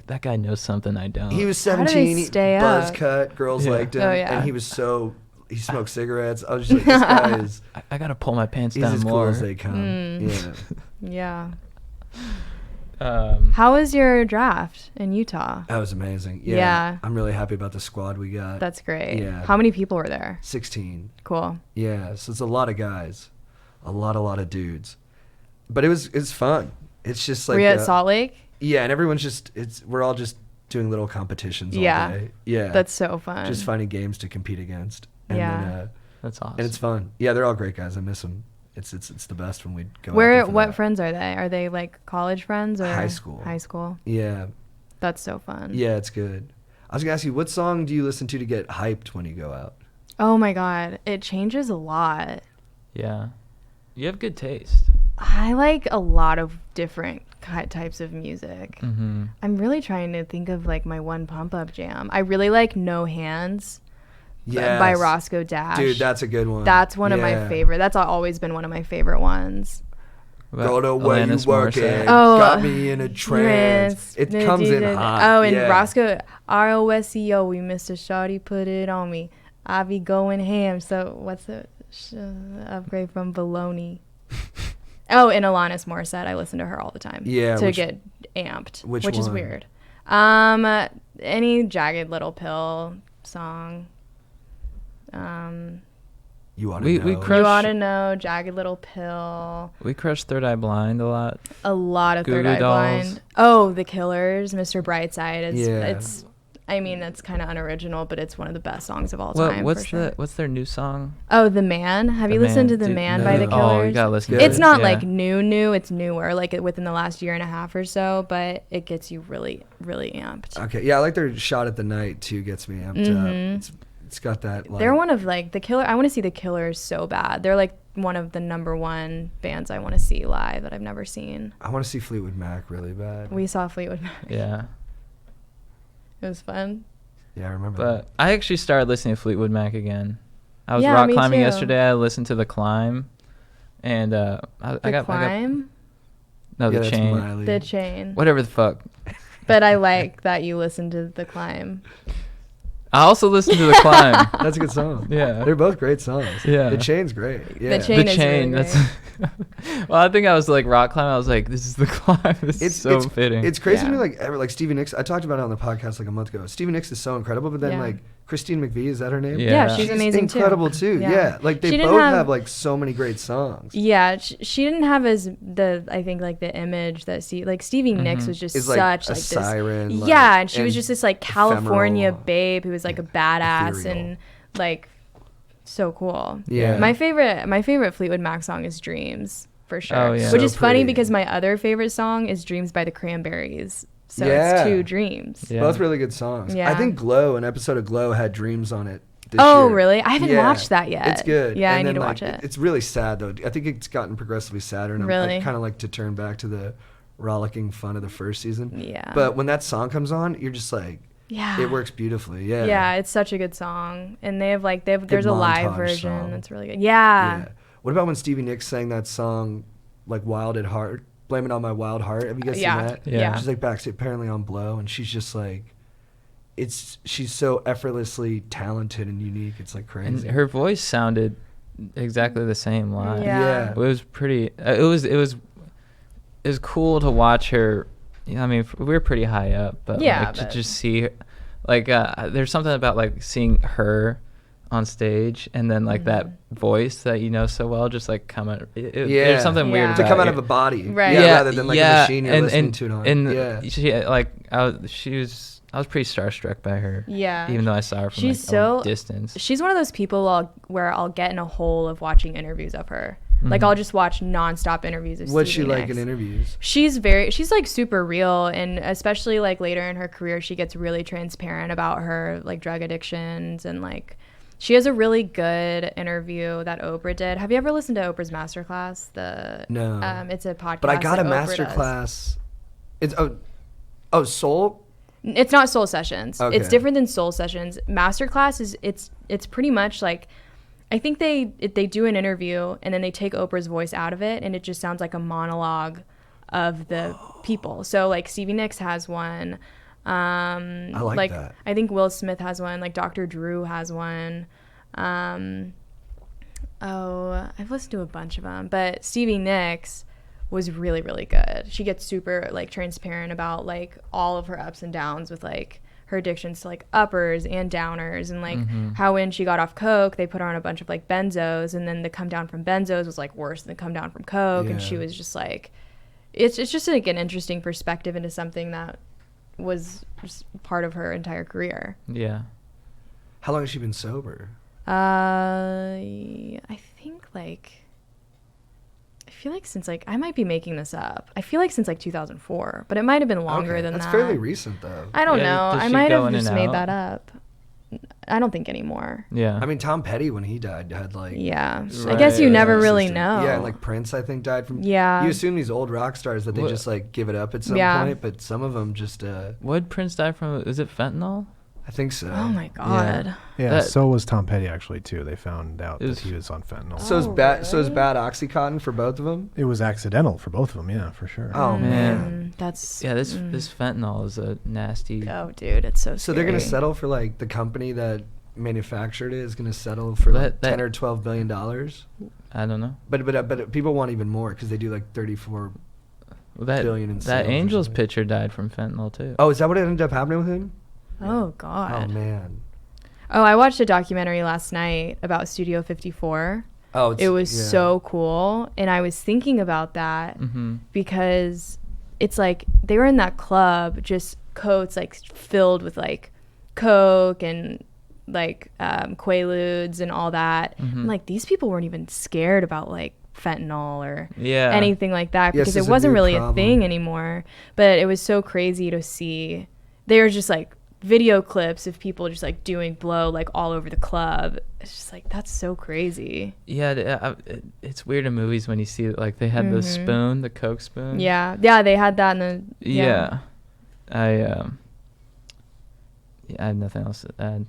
that guy knows something I don't. He was How did they 17, stay buzz up? cut, girls Yeah. liked him. Oh, yeah. And he smoked cigarettes. I was just like, this guy is, I gotta pull my pants he's down as cool more. as they come. Mm. Yeah. Yeah. How was your draft in Utah? That was amazing. Yeah. Yeah. I'm really happy about the squad we got. That's great. Yeah. How many people were there? 16. Cool. Yeah. So it's a lot of guys. A lot of dudes. But it's fun. It's just like were you at Salt Lake? Yeah, and everyone's just we're all just doing little competitions all Yeah. day. Yeah. That's so fun. just finding games to compete against. And Yeah. then, That's awesome. and it's fun. Yeah, they're all great guys. I miss them. It's the best when we go out Where? there for What that. friends are they? Are they like college friends or High school. High school. Yeah. That's so fun. Yeah, it's good. I was going to ask you, what song do you listen to get hyped when you go out? Oh my god, it changes a lot. Yeah. You have good taste. I like a lot of different types of music. Mm-hmm. I'm really trying to think of like my one pump up jam. I really like No Hands by Yes. Roscoe Dash. Dude, that's a good one. That's one of my Yeah. favorite. That's always been one of my favorite ones. Go to where you Alanis working. Morissette. Oh, Got me in a trance. It comes in hot. Oh, and yeah. Roscoe, ROSCO, we Mr. Shawty put it on me. I be going ham. So what's the upgrade from Baloney? Oh, and Alanis Morissette. I listen to her all the time. Yeah, To which- get amped, which which is one? weird. Any Jagged Little Pill song. You want to We know? crush- You Ought to Know, Jagged Little Pill, We crushed Third Eye Blind a lot. a lot of Goo Third Goo Eye Dolls. Blind. Oh, The Killers, Mr. Brightside. Yeah. It's I mean, it's kind of unoriginal, but it's one of the best songs of all Well, time. what's for sure. what's their new song? Oh, The Man. Have you listened to The Dude, Man by The no. Killers? Oh, you gotta listen to It's it. not Yeah. like new. It's newer, like within the last year and a half or so, but it gets you really, really amped. Okay, yeah, I like their Shot at the Night too. Gets me amped up. It's got that. Like, They're one of like The Killer. I want to see The Killers so bad. They're like one of the number one bands I want to see live that I've never seen. I want to see Fleetwood Mac really bad. We saw Fleetwood Mac. Yeah. It was fun. Yeah, I remember. But I actually started listening to Fleetwood Mac again. I was Yeah, rock me climbing too. yesterday. I listened to The Climb, and I The got Climb, no, yeah, The that's Chain, Miley. The Chain. whatever the fuck. But I like that you listened to The Climb. I also listened to The Climb. That's a good song. Yeah. They're both great songs. Yeah. The Chain's great. Yeah. Chain The is Chain. really That's. Well, I think I was like rock climbing. I was like, this is The Climb. This is so fitting. It's crazy to Yeah. me, like Stevie Nicks. I talked about it on the podcast like a month ago. Stevie Nicks is so incredible, but then Yeah. like Christine McVie, is that her name? Yeah. Yeah, she's amazing incredible too. too. Yeah, like they She didn't both have like so many great songs. Yeah, she didn't have I think like the image that Stevie Nicks was just Is like such a like this. siren. Like, Yeah, and she was just this like ephemeral, California babe who was like a badass ethereal. and like so cool. Yeah. My favorite Fleetwood Mac song is Dreams for sure. Oh, yeah. Which So is funny pretty. because my other favorite song is Dreams by the Cranberries. So Yeah. it's two dreams. Yeah. Both really good songs. Yeah. I think Glow, an episode of Glow, had Dreams on it. This Oh, year. really? I haven't Yeah. watched that yet. It's good. Yeah, And I need then, to like, watch it. It's really sad though. I think it's gotten progressively sadder, and Really? I kind of like to turn back to the rollicking fun of the first season. Yeah. But when that song comes on, you're just like, Yeah. it works beautifully. Yeah. Yeah, it's such a good song. And there's a live montage version song. that's really good. Yeah. Yeah. What about when Stevie Nicks sang that song, like Wild at Heart? Blame It on My Wild Heart. Have you guys Yeah. seen that? Yeah. She's like backstage apparently on Blow, and she's just like, she's so effortlessly talented and unique. It's like And crazy. her voice sounded exactly the same live. Yeah. It was pretty. It was cool to watch her. You know, I mean, we were pretty high up, but Yeah, like, to but- just see, her, like, there's something about like seeing her on stage and then like that voice that you know so well, just like coming. Yeah. There's something weird Yeah. about to come out it. of a body, Right. yeah, Yeah, rather than like a machine you're listening to it on. And yeah, she like I was pretty starstruck by her. Yeah. Even though I saw her from She's like so- a distance. She's one of those people where I'll get in a hole of watching interviews of her. Like I'll just watch nonstop interviews of what's she Stevie like Nicks. in interviews? She's like super real, and especially like later in her career she gets really transparent about her like drug addictions, and like she has a really good interview that Oprah did. Have you ever listened to Oprah's masterclass? No. It's a podcast. But I got a that Oprah master does. class. It's Soul. It's not Soul Sessions. Okay. It's different than Soul Sessions. Masterclass is it's pretty much like, I think they do an interview and then they take Oprah's voice out of it and it just sounds like a monologue of the people. So like Stevie Nicks has one. I like that. I think Will Smith has one. Like Dr. Drew has one. I've listened to a bunch of them, but Stevie Nicks was really, really good. She gets super like transparent about like all of her ups and downs with like her addictions to like uppers and downers, and like how when she got off coke they put her on a bunch of like benzos, and then the come down from benzos was like worse than the come down from coke. And she Yeah. was just like, it's just like an interesting perspective into something that was just part of her entire career. Yeah. How long has she been sober? I think like, I feel like since like, I might be making this up, I feel like since like 2004, but it might have been longer Okay, than that's that. fairly recent though. I don't Yeah, know. does I she might go have in and just made out? that up. I don't think anymore. Yeah. I mean, Tom Petty when he died had like Yeah. I Right. guess you never sister. really know. Yeah, like Prince I think died from. Yeah. You assume these old rock stars that they What- just like give it up at some Yeah. point, but some of them just. What Prince die from? Is it fentanyl? I think so. Oh my God. Yeah, That- so was Tom Petty actually too. They found out It that was- he was on fentanyl. So is Oh, bad. So is really? bad OxyContin for both of them. It was accidental for both of them, yeah, for sure. Oh man. That's Yeah, this fentanyl is a nasty. Oh dude, it's so scary. So they're gonna settle for like the company that manufactured it is gonna settle for like That- 10 or 12 billion dollars. I don't know. But people want even more because they do like 34. Well, that Billion in that sales or Angels something. pitcher died from fentanyl too. Oh, is that what ended up happening with him? Oh Oh God. man. Oh, I watched a documentary last night about Studio 54. Oh, It was so cool. And I was thinking about that because it's like they were in that club, just coats like filled with like coke and like Quaaludes and all that. And like these people weren't even scared about like fentanyl or anything like that because it wasn't really a thing anymore. But it was so crazy to see. They were just like video clips of people just like doing blow like all over the club. It's just like, that's so crazy. Yeah, it's weird in movies when you see like they had the spoon, the Coke spoon. Yeah, they had that in the I have nothing else to add.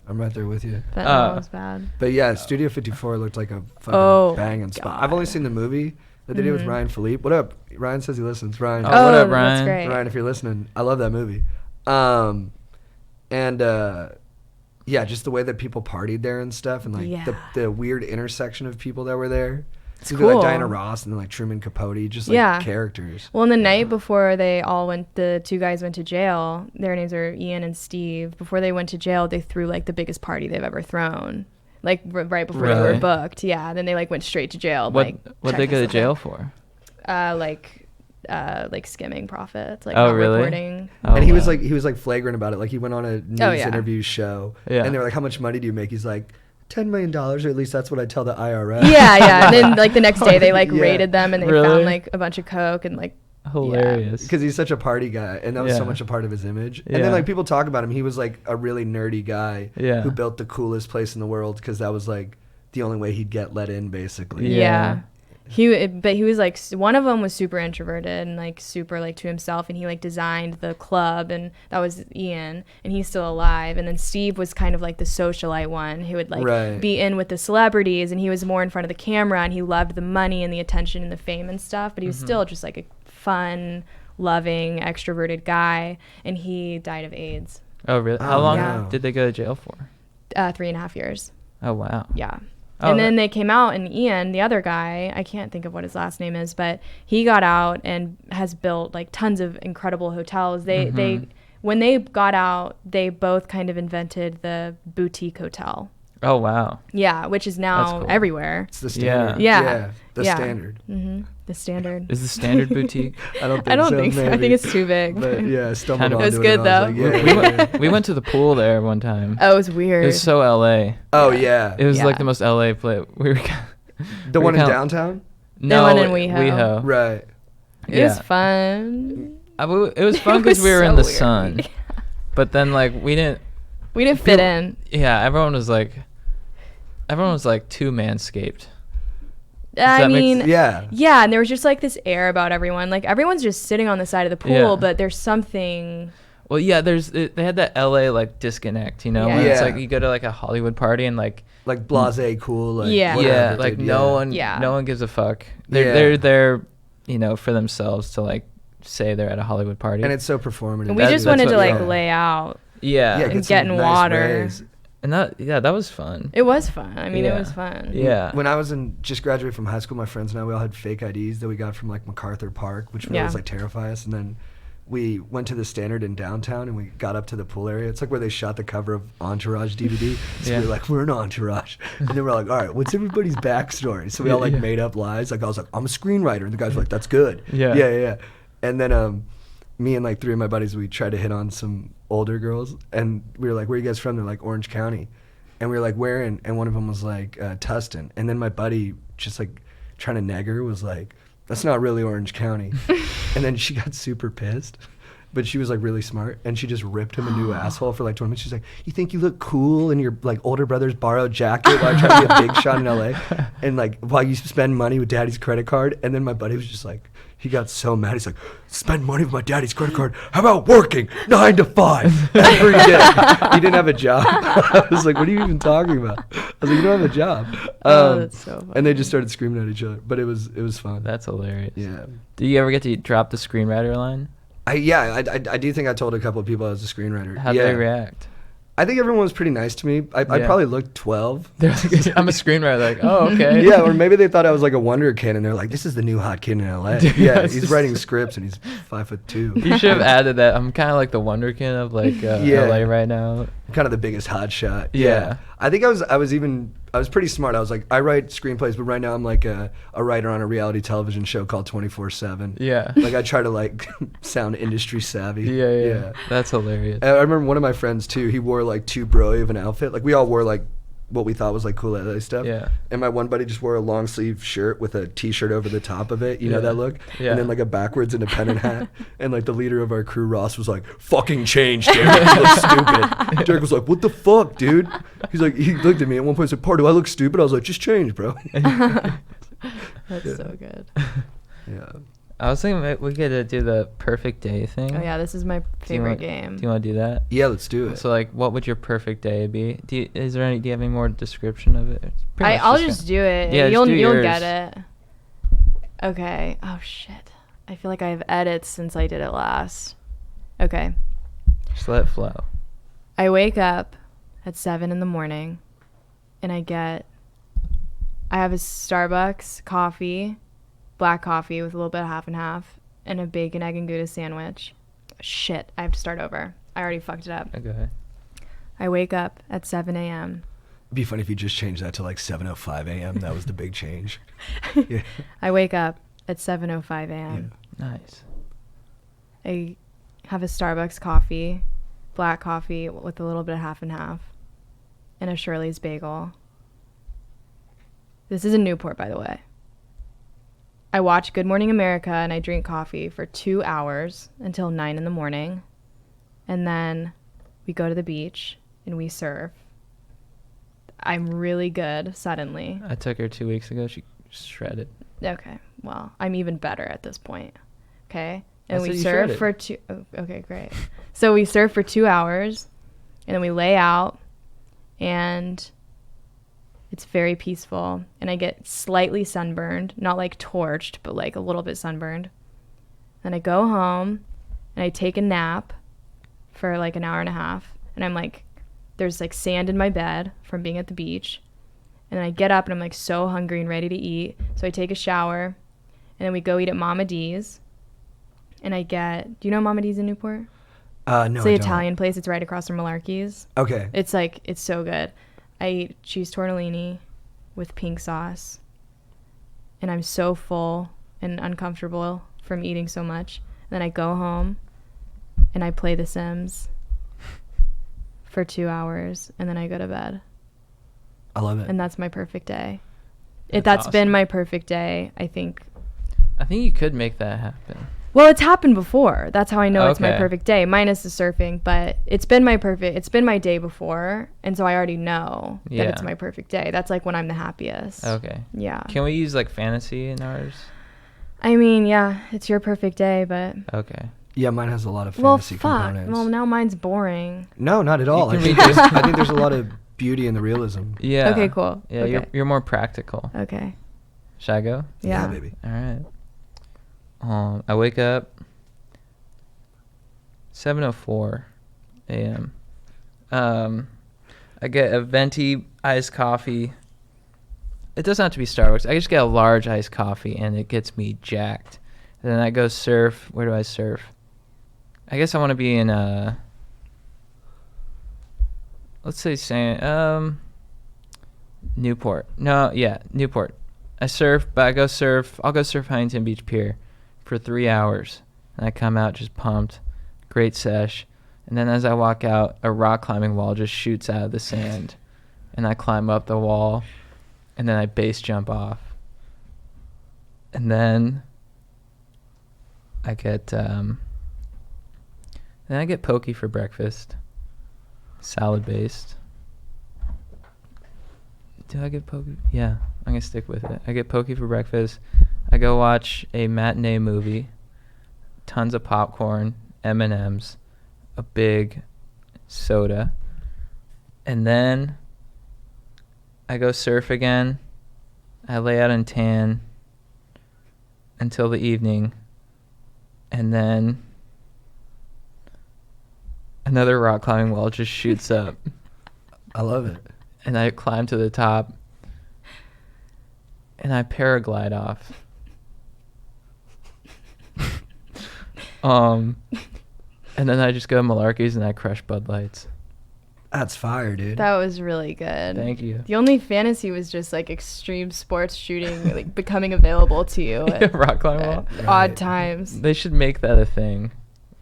I'm right there with you. Fentanyl was bad. But yeah, Studio 54 looked like a fucking banging spot. I've only seen the movie that they did with Ryan Philippe. What up? Ryan says he listens. Ryan. Oh, what up, Ryan? That's great. Ryan, if you're listening, I love that movie. Yeah, just the way that people partied there and stuff, and like the weird intersection of people that were there. It's cool. Like Diana Ross and then like Truman Capote, just like characters. Well, the night before the two guys went to jail, their names are Ian and Steve. Before they went to jail, they threw like the biggest party they've ever thrown. Like right before they were booked. Yeah. Then they like went straight to jail. What they go to jail for? Like skimming profits. Like not really? reporting. Oh, and he was like flagrant about it. Like he went on a news interview show, Yeah. and they were like, "How much money do you make?" He's like, $10 million, or at least that's what I tell the IRS. Yeah. And then like the next day they like raided them and they found like a bunch of coke and like hilarious. Because he's such a party guy, and that was so much a part of his image. And then like people talk about him, he was like a really nerdy guy who built the coolest place in the world because that was like the only way he'd get let in, basically. Yeah. But he was like, one of them was super introverted and like super like to himself, and he like designed the club, and that was Ian, and he's still alive. And then Steve was kind of like the socialite one who would like be in with the celebrities, and he was more in front of the camera, and he loved the money and the attention and the fame and stuff, but he was still just like a fun, loving, extroverted guy, and he died of AIDS. Oh, really? How long did they go to jail for? 3.5 years. Oh, wow. Yeah. And then they came out, and Ian, the other guy, I can't think of what his last name is, but he got out and has built like tons of incredible hotels. They when they got out, they both kind of invented the boutique hotel. Oh, wow. Yeah, which is now everywhere. It's the standard. Yeah. The standard. Mm-hmm. The standard. Is the standard boutique? I don't think so. I think it's too big. But yeah, I stumbled Kind of. onto It was good, and I was though. like, We went to the pool there one time. Oh, it was weird. It was so LA. Oh, yeah. It was like the most LA place. The one in downtown? No, one in WeHo. Right. It was fun. It was fun because we were in the sun. But then like we didn't fit in. Yeah, everyone was like too manscaped. I mean, yeah, and there was just like this air about everyone. Like everyone's just sitting on the side of the pool, but there's something. Well, yeah, they had that LA like disconnect, you know, where it's like you go to like a Hollywood party and like blasé, cool, like no one gives a fuck. They're there, you know, for themselves to like say they're at a Hollywood party, and it's so performative. And we just wanted to like lay out, and get in water. And that was fun. It was fun. I mean, it was fun. Yeah. When I was just graduated from high school, my friends and I, we all had fake IDs that we got from like MacArthur Park, which would always like terrify us. And then we went to the Standard in downtown, and we got up to the pool area. It's like where they shot the cover of Entourage DVD. So we were like, we're an Entourage. And then we're like, all right, what's everybody's backstory? So we all like made up lies. Like I was like, I'm a screenwriter. And the guys were like, that's good. Yeah. And then me and like 3 of my buddies, we tried to hit on some older girls, and we were like, where are you guys from? They're like, Orange County. And we were like, where? And one of them was like, Tustin. And then my buddy, just like trying to nag her, was like, that's not really Orange County. And then she got super pissed, but she was like really smart, and she just ripped him a new asshole for like 20 minutes. She's like, you think you look cool in your like older brother's borrowed jacket while trying to be a big shot in LA, and like while you spend money with daddy's credit card? And then my buddy was just like, he got so mad. He's like, spend money with my daddy's credit card. How about working 9 to 5 every day? He didn't have a job. I was like, what are you even talking about? I was like, you don't have a job. That's so funny. And they just started screaming at each other, but it was fun. That's hilarious. Yeah. Do you ever get to drop the screenwriter line? I do think I told a couple of people I was a screenwriter. How'd they react? I think everyone was pretty nice to me. I Yeah. probably looked 12. They're like, I'm a screenwriter. Like, oh, okay. Yeah, or maybe they thought I was like a wonder kid, and they're like, "This is the new hot kid in LA." Dude, Yeah, that's he's just- writing scripts, and he's 5'2". You should have added that. I'm kind of like the wonderkin of like Yeah. LA right now. Kind of the biggest hot shot. Yeah. I think I was pretty smart. I was like, I write screenplays, but right now I'm like a writer on a reality television show called 24/7. Yeah. Like I try to like sound industry savvy. Yeah. That's hilarious. I remember one of my friends too. He wore like too broy of an outfit. Like we all wore like what we thought was like cool LA stuff. Yeah. And my one buddy just wore a long sleeve shirt with a t-shirt over the top of it. You know Yeah. that look? Yeah. And then like a backwards independent hat. And like the leader of our crew, Ross, was like, "Fucking change, Derek. You look stupid." Derek was like, "What the fuck, dude?" He's like, he looked at me at one point and said, "Par, do I look stupid?" I was like, "Just change, bro." That's Yeah. so good. Yeah. I was thinking we could do the perfect day thing. Oh yeah, this is my Do you favorite want- game. Do you want to do that? Yeah, let's do it. So like, what would your perfect day be? Do you have any more description of it? It's pretty much I'll kinda- just do it. Yeah, just you'll do you'll get yours. it. Okay. Oh shit. I feel like I have edits since I did it last. Okay. Just let it flow. I wake up at 7 in the morning and I have a Starbucks coffee, black coffee with a little bit of half and half, and a bacon, egg, and Gouda sandwich. Shit, I have to start over. I already fucked it up. Okay. I wake up at 7 a.m. It'd be funny if you just changed that to like 7:05 a.m. That was the big change. Yeah. I wake up at 7:05 a.m. Nice. I have a Starbucks coffee, black coffee with a little bit of half and half, and a Shirley's bagel. This is in Newport, by the way. I watch Good Morning America and I drink coffee for 2 hours until 9 in the morning. And then we go to the beach and we surf. I'm really good suddenly. I took her 2 weeks ago. She shredded. Okay, well, I'm even better at this point. Okay? And That's we what you surf shredded. for okay, great. So we surf for 2 hours and then we lay out and it's very peaceful and I get slightly sunburned, not like torched, but like a little bit sunburned. Then I go home and I take a nap for like an hour and a half and I'm like, there's like sand in my bed from being at the beach. And then I get up and I'm like so hungry and ready to eat. So I take a shower and then we go eat at Mama D's. And I get, do you know Mama D's in Newport? No, It's I the don't. Italian place. It's right across from Malarkey's. Okay. It's like, it's so good. I eat cheese tortellini with pink sauce. And I'm so full and uncomfortable from eating so much. Then I go home and I play The Sims for 2 hours. And then I go to bed. I love it. And that's my perfect day. That's That's been awesome. my perfect day, I think. I think you could make that happen. Well, it's happened before. That's how I know it's my Okay. perfect day, minus the surfing. But it's been my day before, and so I already know that it's Yeah. my perfect day. That's like when I'm the happiest. Okay. Yeah. Can we use like fantasy in ours? I mean, yeah, it's your perfect day, but Okay. Yeah, mine has a lot of well, fantasy fuck. components. Well, now mine's boring. No, not at all. I can think, read I think there's a lot of beauty in the realism. Yeah. Okay, cool. Yeah, Okay. you're more practical. Okay. Should I go? Yeah. baby. All right. I wake up 7:04 a.m. I get a venti iced coffee. It doesn't have to be Starbucks. I just get a large iced coffee, and it gets me jacked. And then I go surf. Where do I surf? I guess I want to be in let's say Newport. No, yeah, Newport. I surf, but I'll go surf Huntington Beach Pier for 3 hours. And I come out just pumped. Great sesh. And then as I walk out, a rock climbing wall just shoots out of the sand. And I climb up the wall. And then I base jump off. And then I get pokey for breakfast. Salad based. Do I get pokey? Yeah, I'm gonna stick with it. I get pokey for breakfast. I go watch a matinee movie. Tons of popcorn, M&Ms, a big soda, and then I go surf again. I lay out and tan until the evening, and then another rock climbing wall just shoots up, I love it. and I climb to the top, and I paraglide off. And then I just go malarkeys and I crush Bud Lights. That's fire, dude. That was really good. Thank you. The only fantasy was just like extreme sports shooting, like becoming available to you at, Rock climbing wall. at Right. odd times. They should make that a thing,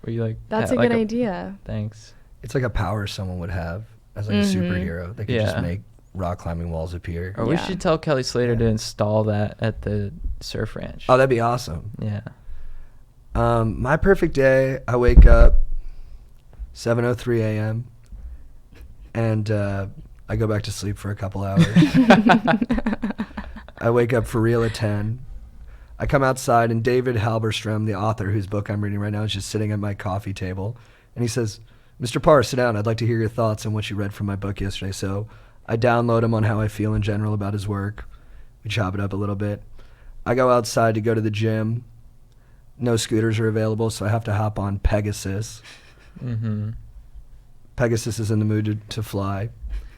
where you like. That's ha- a like good idea. Thanks. It's like a power someone would have as like Mhm. a superhero. They could Yeah. just make rock climbing walls appear. Or we Yeah. should tell Kelly Slater to install that at the surf ranch. Oh, that'd be awesome. Yeah. My perfect day, I wake up 7:03 a.m. and I go back to sleep for a couple hours. I wake up for real at 10. I come outside, and David Halberstrom, the author whose book I'm reading right now, is just sitting at my coffee table. And he says, "Mr. Parr, sit down. I'd like to hear your thoughts on what you read from my book yesterday." So I download him on how I feel in general about his work. We chop it up a little bit. I go outside to go to the gym. No scooters are available, so I have to hop on Pegasus. Mm-hmm. Pegasus is in the mood to fly.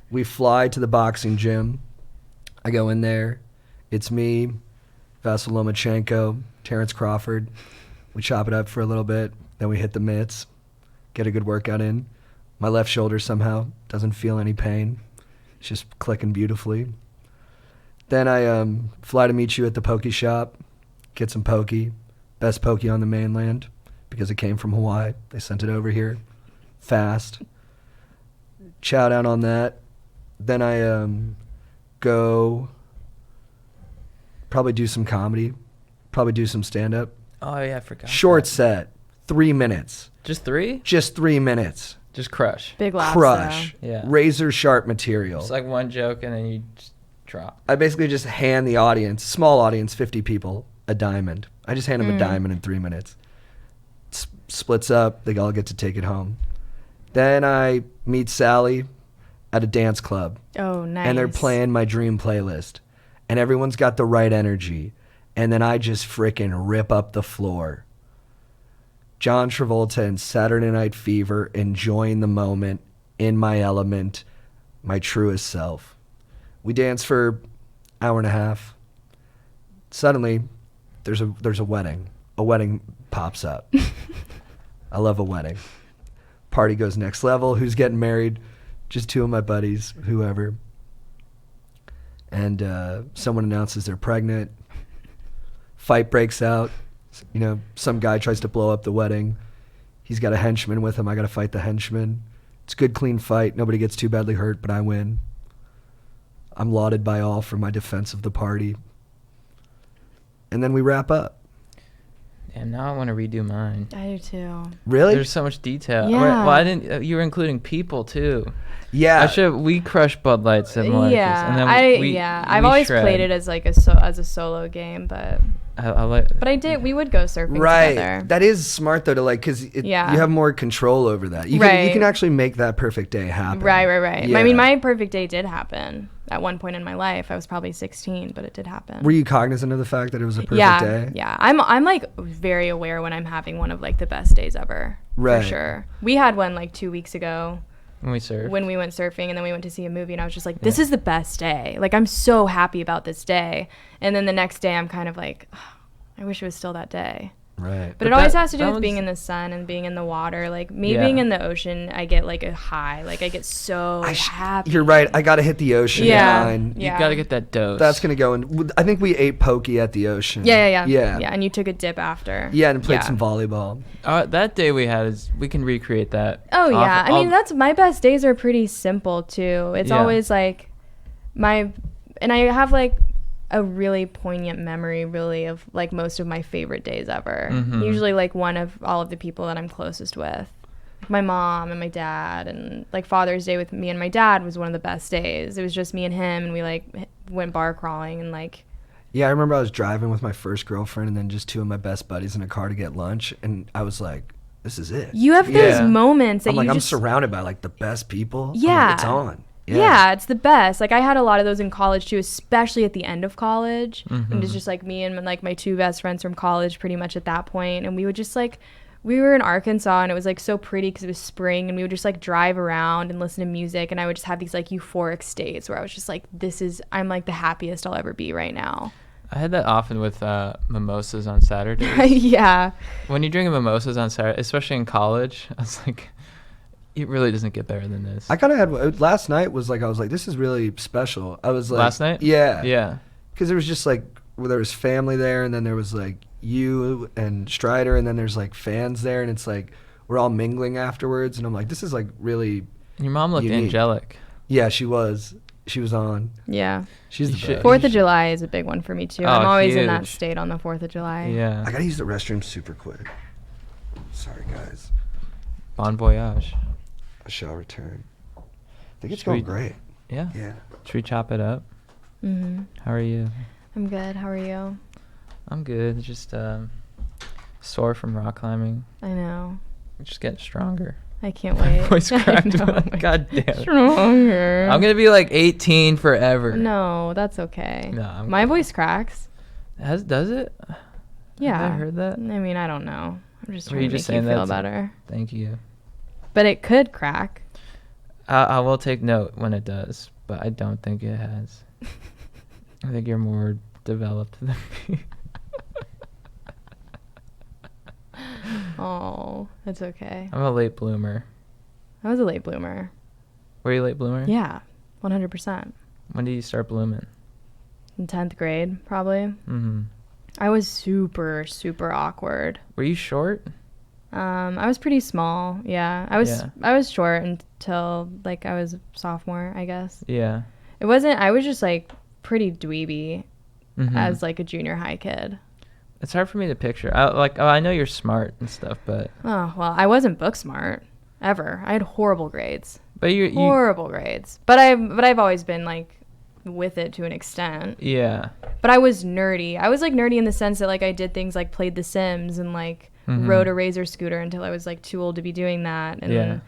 We fly to the boxing gym. I go in there. It's me, Vasyl Lomachenko, Terrence Crawford. We chop it up for a little bit. Then we hit the mitts, get a good workout in. My left shoulder somehow doesn't feel any pain. It's just clicking beautifully. Then I fly to meet you at the poke shop, get some poke. Best poke on the mainland because it came from Hawaii. They sent it over here fast. Chow down on that. Then I go probably do some comedy, probably do some stand-up. Oh yeah, I forgot. Short that. set, 3 minutes. Just 3? Just 3 minutes. Just crush. Big laughs. Crush. Yeah. Razor sharp material. It's like one joke and then you just drop. I basically just hand the audience, small audience, 50 people, a diamond. I just hand them a diamond in 3 minutes. Splits up. They all get to take it home. Then I meet Sally at a dance club. Oh, nice. And they're playing my dream playlist. And everyone's got the right energy. And then I just frickin' rip up the floor. John Travolta and Saturday Night Fever, enjoying the moment, in my element, my truest self. We dance for an hour and a half. Suddenly, there's a wedding. A wedding pops up. I love a wedding. Party goes next level. Who's getting married? Just 2 of my buddies, whoever. And someone announces they're pregnant. Fight breaks out. You know, some guy tries to blow up the wedding. He's got a henchman with him. I got to fight the henchman. It's a good, clean fight. Nobody gets too badly hurt, but I win. I'm lauded by all for my defense of the party. And then we wrap up. Damn, now I want to redo mine. I do too. Really? There's so much detail. Yeah. Well, I didn't. You were including people too. Yeah. We crushed Bud Lights and Marcus. Yeah, And then I've we always shred. played it as like as a solo game, but I like. I did. We would go surfing Right. together. That is smart though, to like, because Yeah. you have more control over that. You Right. can actually make that perfect day happen. Right. Yeah. I mean, my perfect day did happen at one point in my life. I was probably 16, but it did happen. Were you cognizant of the fact that it was a perfect day? Yeah. I'm like very aware when I'm having one of like the best days ever. Right. For sure. We had one like 2 weeks ago When we surfed. when we went surfing, and then we went to see a movie, and I was just like, this is the best day. Like, I'm so happy about this day. And then the next day I'm kind of like, I wish it was still that day. Right. But it always that- has to do that with being one's- in the sun and being in the water. Like me Yeah. being in the ocean, I get like a high. Like I get so happy. You're right. I got to hit the ocean Yeah. line. You Yeah. gotta get that dose. That's going to go in. I think we ate poke at the ocean. Yeah. Yeah. And you took a dip after. Yeah, and played Yeah. some volleyball. That day we had is we can recreate that. Oh yeah. I mean, I'll- that's my best days are pretty simple too. It's Yeah. always like and I have like a really poignant memory really of like most of my favorite days ever. Mhm. Usually like one of all of the people that I'm closest with. My mom and my dad, and like Father's Day with me and my dad was one of the best days. It was just me and him, and we like went bar crawling and like Yeah, I remember I was driving with my first girlfriend and then just 2 of my best buddies in a car to get lunch, and I was like, this is it. you have those Yeah. moments that I'm like, you I'm just surrounded by like the best people. I'm like, Yeah. it's on. Yeah, it's the best. Like I had a lot of those in college too, especially at the end of college. Mm-hmm. And it's just like me and like my 2 best friends from college pretty much at that point, and we would just like we were in Arkansas, and it was like so pretty because it was spring, and we would just like drive around and listen to music, and I would just have these like euphoric states where I was just like, I'm like the happiest I'll ever be right now. I had that often with mimosas on Saturdays. Yeah. When you're drinking mimosas on Saturday, especially in college, I was like, it really doesn't get better than this. I kind of had last night was like I was like, this is really special. I was like, Last night? Yeah. Yeah. Because there was just like there was family there, and then there was like you and Strider, and then there's like fans there, and it's like we're all mingling afterwards, and I'm like, this is like really. Your mom looked unique. angelic. Yeah, she was on. Yeah. She's You the should- best. 4th of July is a big one for me too. I'm Oh, always in that huge. state on the 4th of July. Yeah. I gotta use the restroom super quick. Sorry guys, Bon voyage. I shall return. I think it's Should we- going great. Yeah. Yeah. Should we chop it up? Mhm. How are you? I'm good. How are you? I'm good. Just sore from rock climbing. I know. Just getting stronger. I can't wait. Voice I cracked. know. God damn it. Stronger. I'm gonna be like 18 forever. No, that's okay. No, I'm My good. voice cracks. Does it? Yeah. Have I heard that? I mean, I don't know. I'm just Were trying you to just make you saying feel that to- better. Thank you. But it could crack. I will take note when it does, but I don't think it has. I think you're more developed than me. Oh, that's okay. I'm a late bloomer. I was a late bloomer. Were you a late bloomer? Yeah, 100%. When did you start blooming? In 10th grade, probably. Mm-hmm. I was super, super awkward. Were you short? I was pretty small. Yeah, I was short until like I was a sophomore, I guess. Yeah. It wasn't. I was just like pretty dweeby Mm-hmm. as like a junior high kid. It's hard for me to picture. I know you're smart and stuff, but Oh well, I wasn't book smart ever. I had horrible grades. you Horrible grades. But I've always been like with it to an extent. yeah. But I was nerdy. I was like nerdy in the sense that like I did things like played The Sims and like Mhm. rode a Razor scooter until I was like too old to be doing that, and Yeah.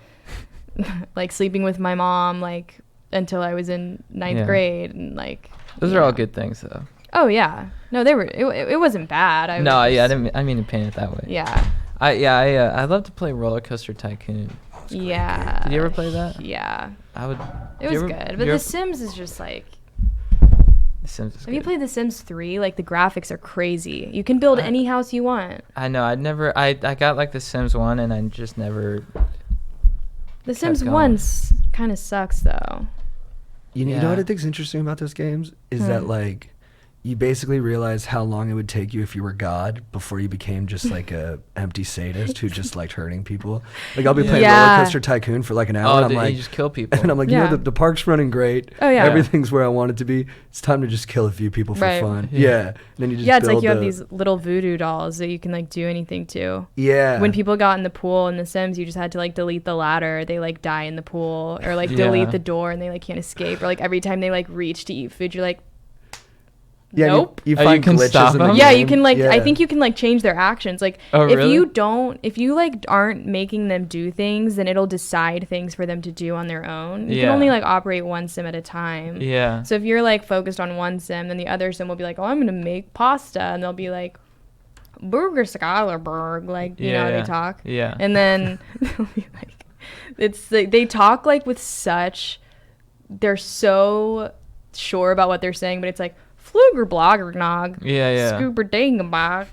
then like sleeping with my mom like until I was in ninth Yeah. grade, and like Those you are all know. good things though. Oh yeah, no, they were. It wasn't bad. I No, was yeah, just- I mean to paint it that way. Yeah, I love to play Roller Coaster Tycoon. yeah. Did you ever play that? Yeah, I would. it was good. But The Sims is just like. The Sims is Have you good. played The Sims 3? Like the graphics are crazy. You can build any house you want. I know. I got like The Sims 1 and I just never. The Sims going. 1 kind of sucks though. You Yeah. know what I think is interesting about those games is that like you basically realize how long it would take you if you were God before you became just like a empty sadist who just liked hurting people. Like I'll be playing Yeah. Roller Coaster Tycoon for like an hour, Oh, and I'm dude, like, you just kill people. and I'm like, Yeah. you know, the park's running great. Oh, yeah. everything's where I want it to be. It's time to just kill a few people for Right. fun. Yeah. Yeah. And then you just Yeah, it's like build you have the- these little voodoo dolls that you can like do anything to. Yeah. When people got in the pool in The Sims, you just had to like delete the ladder. They like die in the pool, or like Yeah. delete the door and they like can't escape. Or like every time they like reach to eat food, you're like, yeah, nope. You Oh, you find can glitches stop in the them? Yeah, game. you can like. I Yeah. think you can like change their actions. Like Oh, if really? if you like aren't making them do things, then it'll decide things for them to do on their own. You Yeah. can only like operate one sim at a time. Yeah. So if you're like focused on one sim, then the other sim will be like, oh, I'm gonna make pasta, and they'll be like, Burger Skylerberg, like you know how Yeah. they talk. Yeah. And then they'll be like, it's like they talk like with such, they're so sure about what they're saying, but it's like Fluger Blogger Nog. Yeah. Scooper Dingabock.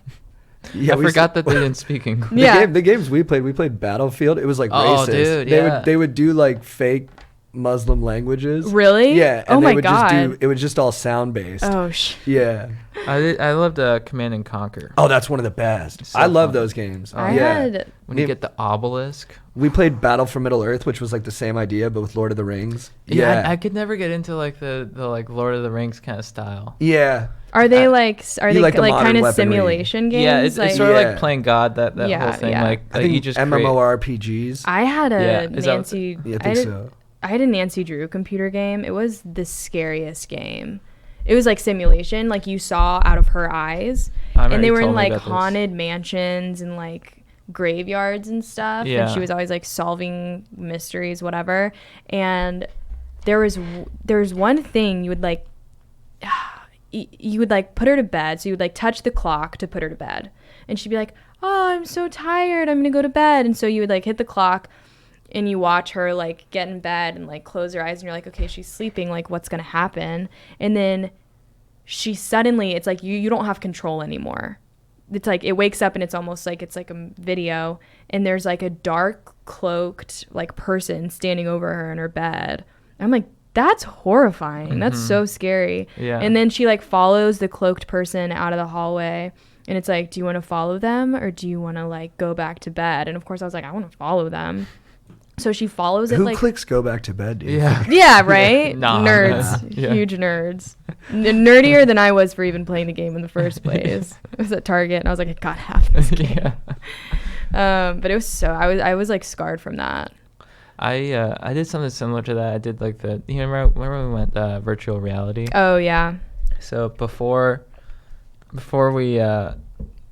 Yeah, I we forgot s- that they didn't speak English. Yeah. The games we played Battlefield. It was like Oh, racist. dude, they yeah. would do like fake Muslim languages. Really? Yeah. Oh And my they would just God. do it was just all sound based. Oh Yeah. I loved Command and Conquer. Oh, that's one of the best. So I love fun. those games. I yeah. had. When you get the obelisk. We played Battle for Middle Earth, which was like the same idea but with Lord of the Rings. Yeah. Yeah. I could never get into like the like Lord of the Rings kind of style. Yeah. Are they like? Are you they like like, the modern kind of weaponry. simulation games? Yeah, it's like, sort of Yeah. like playing God. That Yeah, whole thing. yeah. Like I think you just create- MMORPGs. I had Yeah, a is that- Nancy. Yeah, I think so. I had a Nancy Drew computer game. It was the scariest game. It was like simulation, like you saw out of her eyes, I remember and they you were in told me like about this. haunted mansions and like graveyards and stuff. Yeah. And she was always like solving mysteries, whatever. And there was one thing you would like. You would like put her to bed, so you would like touch the clock to put her to bed, and she'd be like, oh, I'm so tired, I'm gonna go to bed. And so you would like hit the clock and you watch her like get in bed and like close her eyes and you're like, okay, she's sleeping, like what's gonna happen? And then she suddenly, it's like you don't have control anymore. It's like it wakes up and it's almost like it's like a video, and there's like a dark cloaked like person standing over her in her bed. I'm like, that's horrifying. That's so scary. Yeah. And then she like follows the cloaked person out of the hallway, and it's like, do you want to follow them or do you want to like go back to bed? And of course I was like, I want to follow them. So she follows it. Who like clicks go back to bed, dude? Yeah. yeah, right? Nah, nerds. man. Yeah. Huge nerds. Nerdier than I was for even playing the game in the first place. I was at Target and I was like, I gotta have this game. Yeah. But it was so I was like scarred from that. I did something similar to that. I did like you remember we went virtual reality? Oh yeah. So before we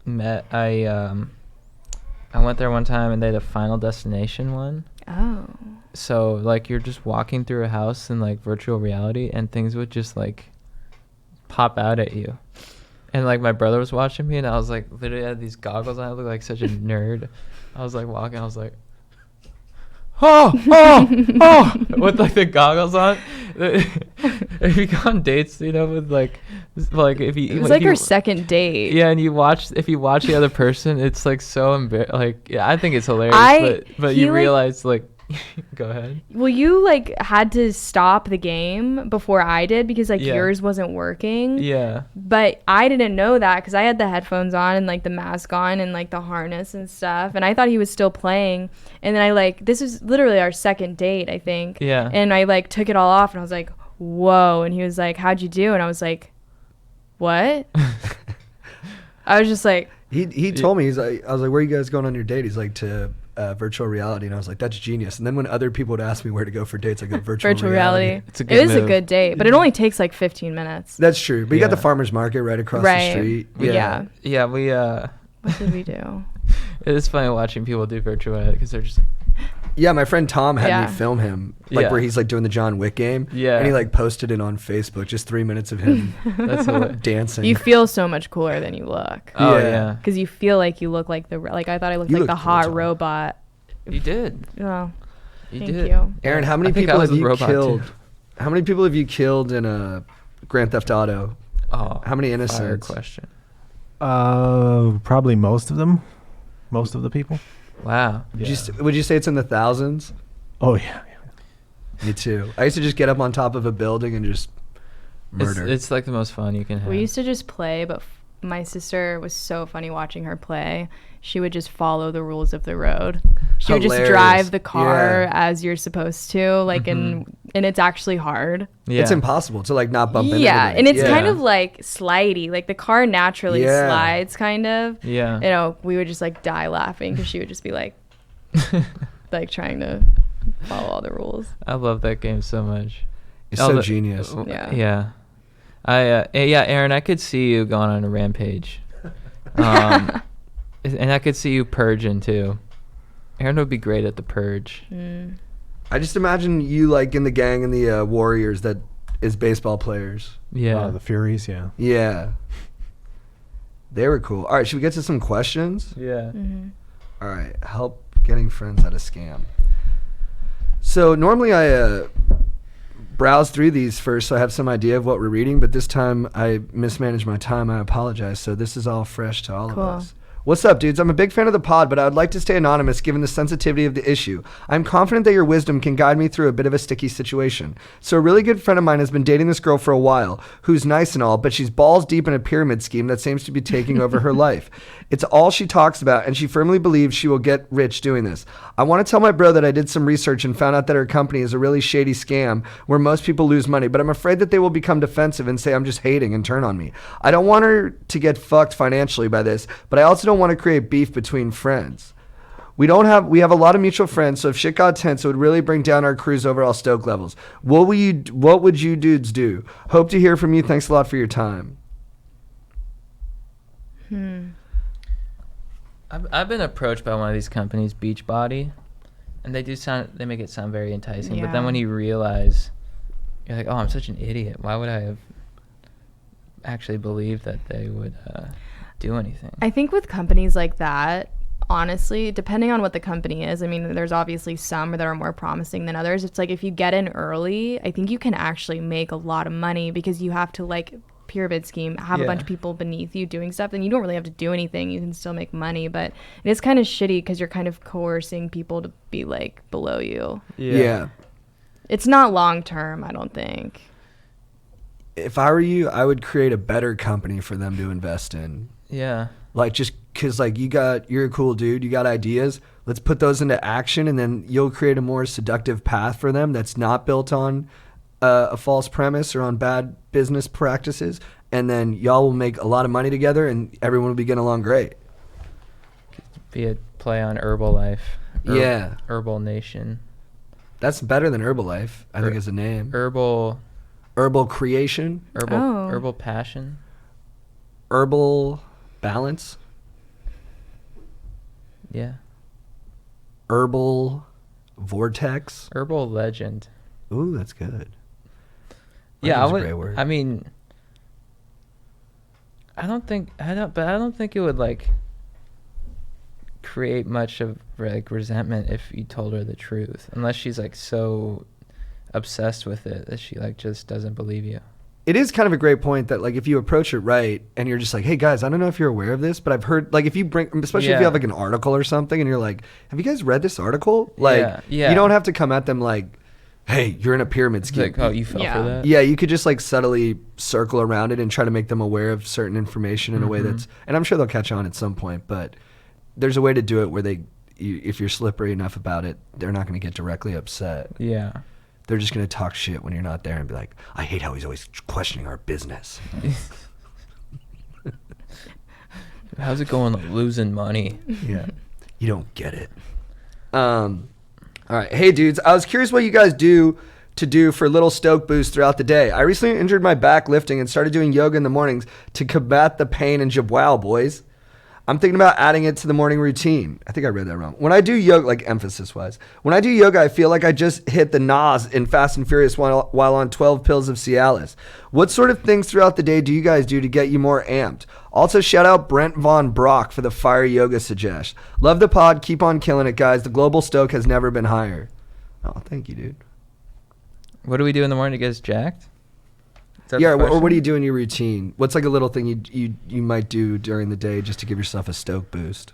met, I went there one time and they had a Final Destination one. Oh. So like you're just walking through a house in like virtual reality and things would just like pop out at you. And like my brother was watching me and I was like literally had these goggles on. I looked like such a nerd. I was like walking, I was like, oh, with like the goggles on. If you go on dates, you know, with like if you, It was like like our second date. yeah, and if you watch the other person, it's like so like yeah, I think it's hilarious, but you realize like, go ahead. Well, you like had to stop the game before I did because like Yeah. yours wasn't working. Yeah, But I didn't know that because I had the headphones on and like the mask on and like the harness and stuff. And I thought he was still playing. And then this was literally our second date, I think. Yeah. And I like took it all off and I was like, whoa. And he was like, how'd you do? And I was like, what? I was just like, He told me, I was like, where are you guys going on your date? He's like, to virtual reality. And I was like, that's genius. And then when other people would ask me where to go for dates, I go virtual reality. It's a it good is a move. good date, but it only takes like 15 minutes. That's true. But you got the Yeah. farmer's market right across Right. the street. Yeah. Yeah, we What did we do? it is funny watching people do virtual reality because they're just Yeah, my friend Tom had Yeah. me film him, like Yeah. where he's like doing the John Wick game. Yeah. And he like posted it on Facebook, just 3 minutes of him that's hilarious. dancing. You feel so much cooler than you look. Oh Yeah. yeah, Because you feel like you look like I thought I looked You like the look cool, hot Tom. robot. you did. Oh, You thank did. you. Aaron, how many I think I people was have a you robot, killed? too. How many people have you killed in a Grand Theft Auto? Oh, How many fire innocents? question. Probably most of them. Most of the people. Wow. Would you say it's in the thousands? Oh yeah. Me too. I used to just get up on top of a building and just murder. It's like the most fun you can have. We used to just play, but my sister was so funny watching her play. She would just follow the rules of the road. She would just Hilarious. drive the car Yeah. as you're supposed to, like, and it's actually hard. yeah. It's impossible to like not bump into Yeah, anything. and it's Yeah. kind of like slidey. Like the car naturally Yeah. slides, kind of. Yeah. You know, we would just like die laughing because she would just be like, like trying to follow all the rules. I love that game so much. It's Oh, so genius. Yeah. Yeah. Yeah, Aaron, I could see you going on a rampage. And I could see you purging too. Aaron would be great at the purge. I just imagine you like in the gang and the Warriors that is baseball players. Yeah. The Furies. Yeah. Yeah. They were cool. All right, should we get to some questions? Yeah. All right, help getting friends at a scam. So normally I browse through these first so I have some idea of what we're reading, but this time I mismanaged my time. I apologize. So this is all fresh to all Cool. of us. What's up, dudes? I'm a big fan of the pod, but I would like to stay anonymous given the sensitivity of the issue. I'm confident that your wisdom can guide me through a bit of a sticky situation. So a really good friend of mine has been dating this girl for a while, who's nice and all, but she's balls deep in a pyramid scheme that seems to be taking over her life. It's all she talks about, and she firmly believes she will get rich doing this. I want to tell my bro that I did some research and found out that her company is a really shady scam where most people lose money, but I'm afraid that they will become defensive and say I'm just hating and turn on me. I don't want her to get fucked financially by this, but I also don't want to create beef between friends. We have a lot of mutual friends, so if shit got tense, it would really bring down our crew's overall stoke levels. What would you dudes do? Hope to hear from you. Thanks a lot for your time. I've been approached by one of these companies, Beachbody, and they make it sound very enticing. But then Yeah. when you realize, you're like, oh, I'm such an idiot. Why would I have actually believed that they would? do anything. I think with companies like that, honestly, depending on what the company is, I mean, there's obviously some that are more promising than others. It's like if you get in early, I think you can actually make a lot of money because you have to like pyramid scheme, have a bunch of people beneath you doing stuff, and you don't really have to do anything. You can still make money, but it is kind of shitty because you're kind of coercing people to be like below you. Yeah. It's not long term, I don't think. If I were you, I would create a better company for them to invest in. Yeah. Like, just because, like, you're a cool dude, you got ideas, let's put those into action, and then you'll create a more seductive path for them that's not built on a false premise or on bad business practices, and then y'all will make a lot of money together, and everyone will be getting along great. Be a play on Herbalife. Yeah. Herbal Nation. That's better than Herbalife, I think, as a name. Herbal Creation. Herbal Passion. Herbal Balance. Yeah. Herbal Vortex. Herbal Legend. Ooh, that's good. Yeah, Legend's a great word. I mean, I don't think it would like create much of like resentment if you told her the truth, unless she's like so obsessed with it that she like just doesn't believe you. It is kind of a great point that, like, if you approach it right and you're just like, hey guys, I don't know if you're aware of this, but I've heard, like, if you bring, especially if you have like an article or something and you're like, have you guys read this article? Like, you don't have to come at them like, hey, you're in a pyramid scheme. Like, oh, you fell for that? Yeah, you could just like subtly circle around it and try to make them aware of certain information in a way that's, and I'm sure they'll catch on at some point, but there's a way to do it where if you're slippery enough about it, they're not going to get directly upset. Yeah. They're just going to talk shit when you're not there and be like, I hate how he's always questioning our business. How's it going losing money? Yeah. You don't get it. All right. Hey, dudes, I was curious what you guys do for a little stoke boost throughout the day. I recently injured my back lifting and started doing yoga in the mornings to combat the pain and Jabwow, boys. I'm thinking about adding it to the morning routine. I think I read that wrong. When I do yoga, like emphasis-wise, when I do yoga, I feel like I just hit the Nas in Fast and Furious while on 12 pills of Cialis. What sort of things throughout the day do you guys do to get you more amped? Also, shout out Brent Von Brock for the fire yoga suggest. Love the pod. Keep on killing it, guys. The global stoke has never been higher. Oh, thank you, dude. What do we do in the morning to get us jacked? Yeah, or what do you do in your routine? What's like a little thing you might do during the day just to give yourself a stoke boost?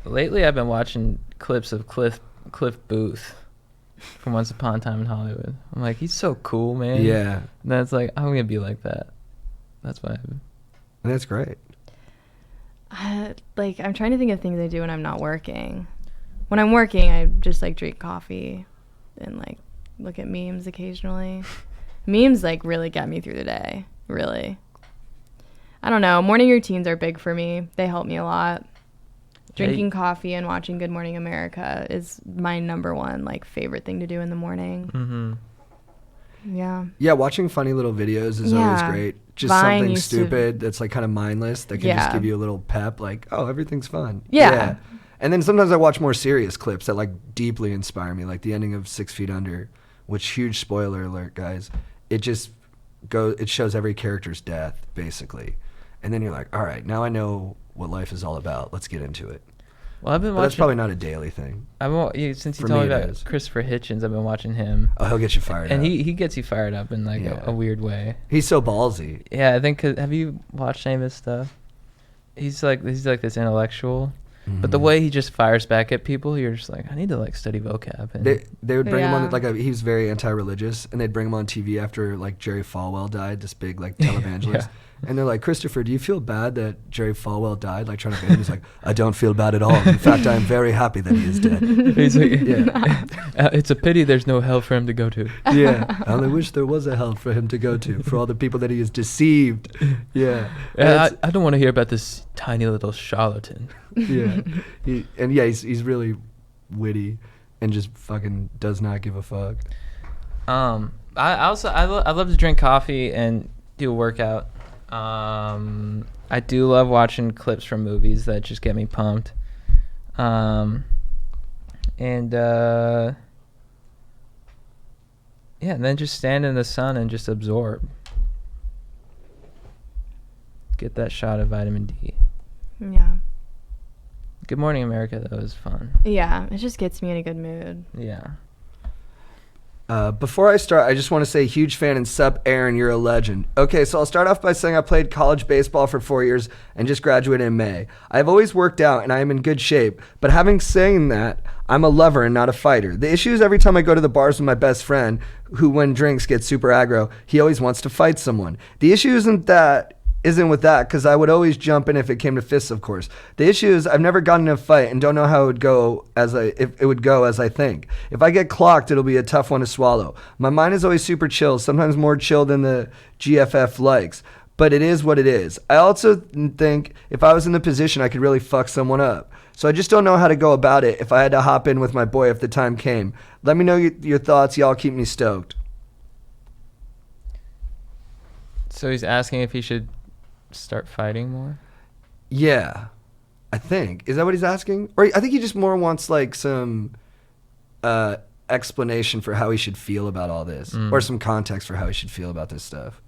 Lately, I've been watching clips of Cliff Booth from Once Upon a Time in Hollywood. I'm like, he's so cool, man. Yeah. And that's like, I'm gonna be like that. That's what I've been. And that's great. Like, I'm trying to think of things I do when I'm not working. When I'm working, I just like drink coffee and like look at memes occasionally. Memes like really get me through the day, really. I don't know. Morning routines are big for me. They help me a lot. Drinking coffee and watching Good Morning America is my number one like favorite thing to do in the morning. Mm-hmm. Yeah. Yeah, watching funny little videos is always great. Just Vine something used to- stupid that's like kind of mindless that can just give you a little pep, like, oh, everything's fun. Yeah. And then sometimes I watch more serious clips that like deeply inspire me, like the ending of 6 Feet Under, which, huge spoiler alert, guys. It shows every character's death, basically. And then you're like, all right, now I know what life is all about. Let's get into it. Well, I've been But watching. that's probably not a daily thing. Since you For told me me, it about is. Christopher Hitchens, I've been watching him. Oh, he'll get you fired And up. he gets you fired up in like a weird way. He's so ballsy. Yeah, I think. Have you watched any of his stuff? He's like this intellectual, but the way he just fires back at people, you're just like, I need to like study vocab. And They would bring him on, Yeah. he was very anti-religious, and they'd bring him on TV after like Jerry Falwell died, this big like televangelist. And they're like, Christopher, do you feel bad that Jerry Falwell died? Like trying to ban him. He's like, I don't feel bad at all. In fact, I am very happy that he is dead. he's like, Yeah. It's a pity there's no hell for him to go to. Yeah. I only wish there was a hell for him to go to, for all the people that he has deceived. Yeah. I don't want to hear about this tiny little charlatan. Yeah. He's really witty and just fucking does not give a fuck. I love to drink coffee and do a workout. I do love watching clips from movies that just get me pumped. And then just stand in the sun and just absorb. get that shot of vitamin D. Yeah. Good Morning America, though, is fun. Yeah, it just gets me in a good mood. Yeah. Before I start, I just want to say huge fan and sup, Aaron, you're a legend. Okay, so I'll start off by saying I played college baseball for 4 years and just graduated in May. I've always worked out and I am in good shape, but having saying that, I'm a lover and not a fighter. The issue is every time I go to the bars with my best friend, who when drinks gets super aggro, he always wants to fight someone. The issue isn't with that, because I would always jump in if it came to fists, of course. The issue is I've never gotten in a fight and don't know how it would go as I think. If I get clocked, it'll be a tough one to swallow. My mind is always super chill, sometimes more chill than the GFF likes, but it is what it is. I also think if I was in the position, I could really fuck someone up. So I just don't know how to go about it if I had to hop in with my boy if the time came. Let me know your thoughts. Y'all keep me stoked. So he's asking if he should start fighting more? Yeah, I think. Is that what he's asking? Or I think he just more wants like some explanation for how he should feel about all this, or some context for how he should feel about this stuff.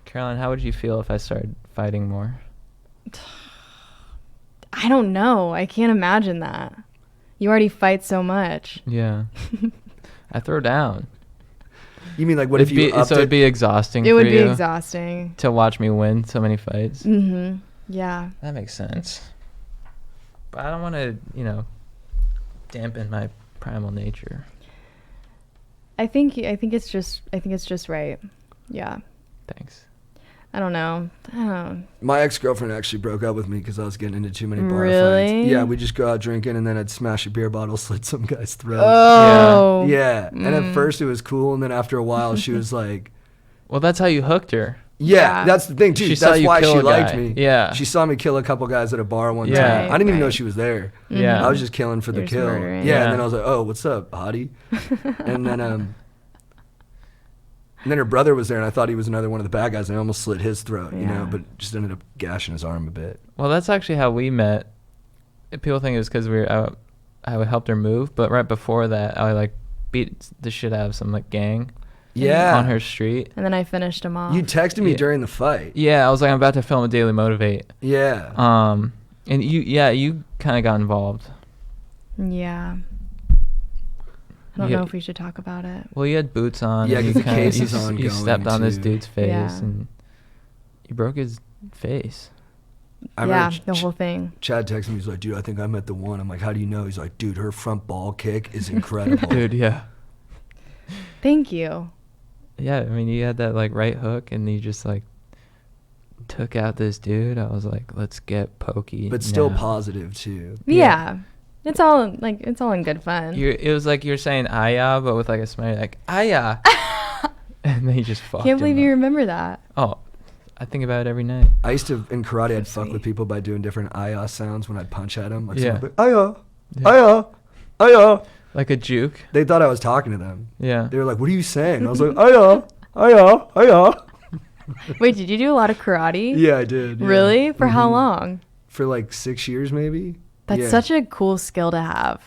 Caroline, how would you feel if I started fighting more? I don't know. I can't imagine that. You already fight so much. Yeah. I throw down. You mean like what if you upped it'd be exhausting It for would be you exhausting. to watch me win so many fights? Mm-hmm. Yeah. That makes sense. But I don't want to, dampen my primal nature. I think it's just right. Yeah. Thanks. I don't know. My ex-girlfriend actually broke up with me because I was getting into too many bar Really? fights. Yeah, we just go out drinking and then I'd smash a beer bottle, slit some guy's throat. Oh. Yeah. And at first it was cool, and then after a while she was like, Well, that's how you hooked her. yeah, Yeah. that's the thing too. She saw That's you why kill she a liked guy. me. Yeah. She saw me kill a couple guys at a bar one Yeah. time. I didn't even know Right. she was there. Yeah. I was just killing for the You're just kill. murdering. Yeah, Yeah. and then I was like, "Oh, what's up, hottie?" And then her brother was there, and I thought he was another one of the bad guys, and I almost slit his throat, Yeah. but just ended up gashing his arm a bit. Well, that's actually how we met. People think it was because I helped her move, but right before that, I beat the shit out of some gang Yeah. on her street. And then I finished him off. You texted me Yeah. during the fight. Yeah, I was like, I'm about to film a Daily Motivate. Yeah. And you kind of got involved. Yeah. I don't know if we should talk about it. Well, you had boots on. Yeah, and 'cause you the kinda- case you is s- You ongoing, stepped on this too. dude's face, Yeah. and you broke his face. I Yeah, remember the whole thing. Chad texted me. He's like, "Dude, I think I met the one." I'm like, "How do you know?" He's like, "Dude, her front ball kick is incredible." Dude, yeah. Thank you. Yeah, I mean, you had that right hook, and you just took out this dude. I was like, let's get pokey. But still now. positive too. Yeah. It's all in good fun. It was like you're saying "aya," but with a smile, like "aya," and then you just fucked. Can't believe him you up. remember that. Oh, I think about it every night. I used to in karate. I'd fuck sweet. with people by doing different "aya" sounds when I'd punch at them. Like Yeah. "aya, Yeah. aya, aya." Like a juke. They thought I was talking to them. Yeah. They were like, "What are you saying?" I was like, "Aya, aya, aya." Wait, did you do a lot of karate? Yeah, I did. Yeah. Really? For how Mhm. long? For 6 years, maybe. That's Yeah. such a cool skill to have.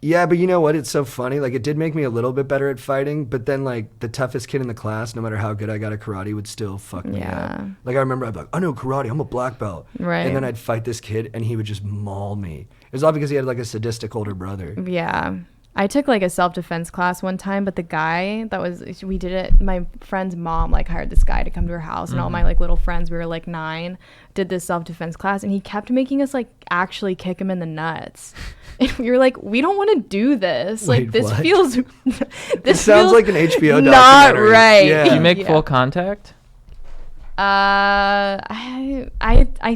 Yeah, but you know what? It's so funny. It did make me a little bit better at fighting, but then, the toughest kid in the class, no matter how good I got at karate, would still fuck me Yeah. up. I remember I'd be like, "I know karate. I'm a black belt." Right. And then I'd fight this kid, and he would just maul me. It was all because he had, a sadistic older brother. Yeah. I took a self-defense class one time, but the guy we did it, my friend's mom hired this guy to come to her house, and all my little friends, we were 9, did this self-defense class, and he kept making us actually kick him in the nuts. And we were like, we don't want to do this. Wait, This what? feels It sounds like an HBO not documentary. right. Yeah. Did you make Yeah. full contact? I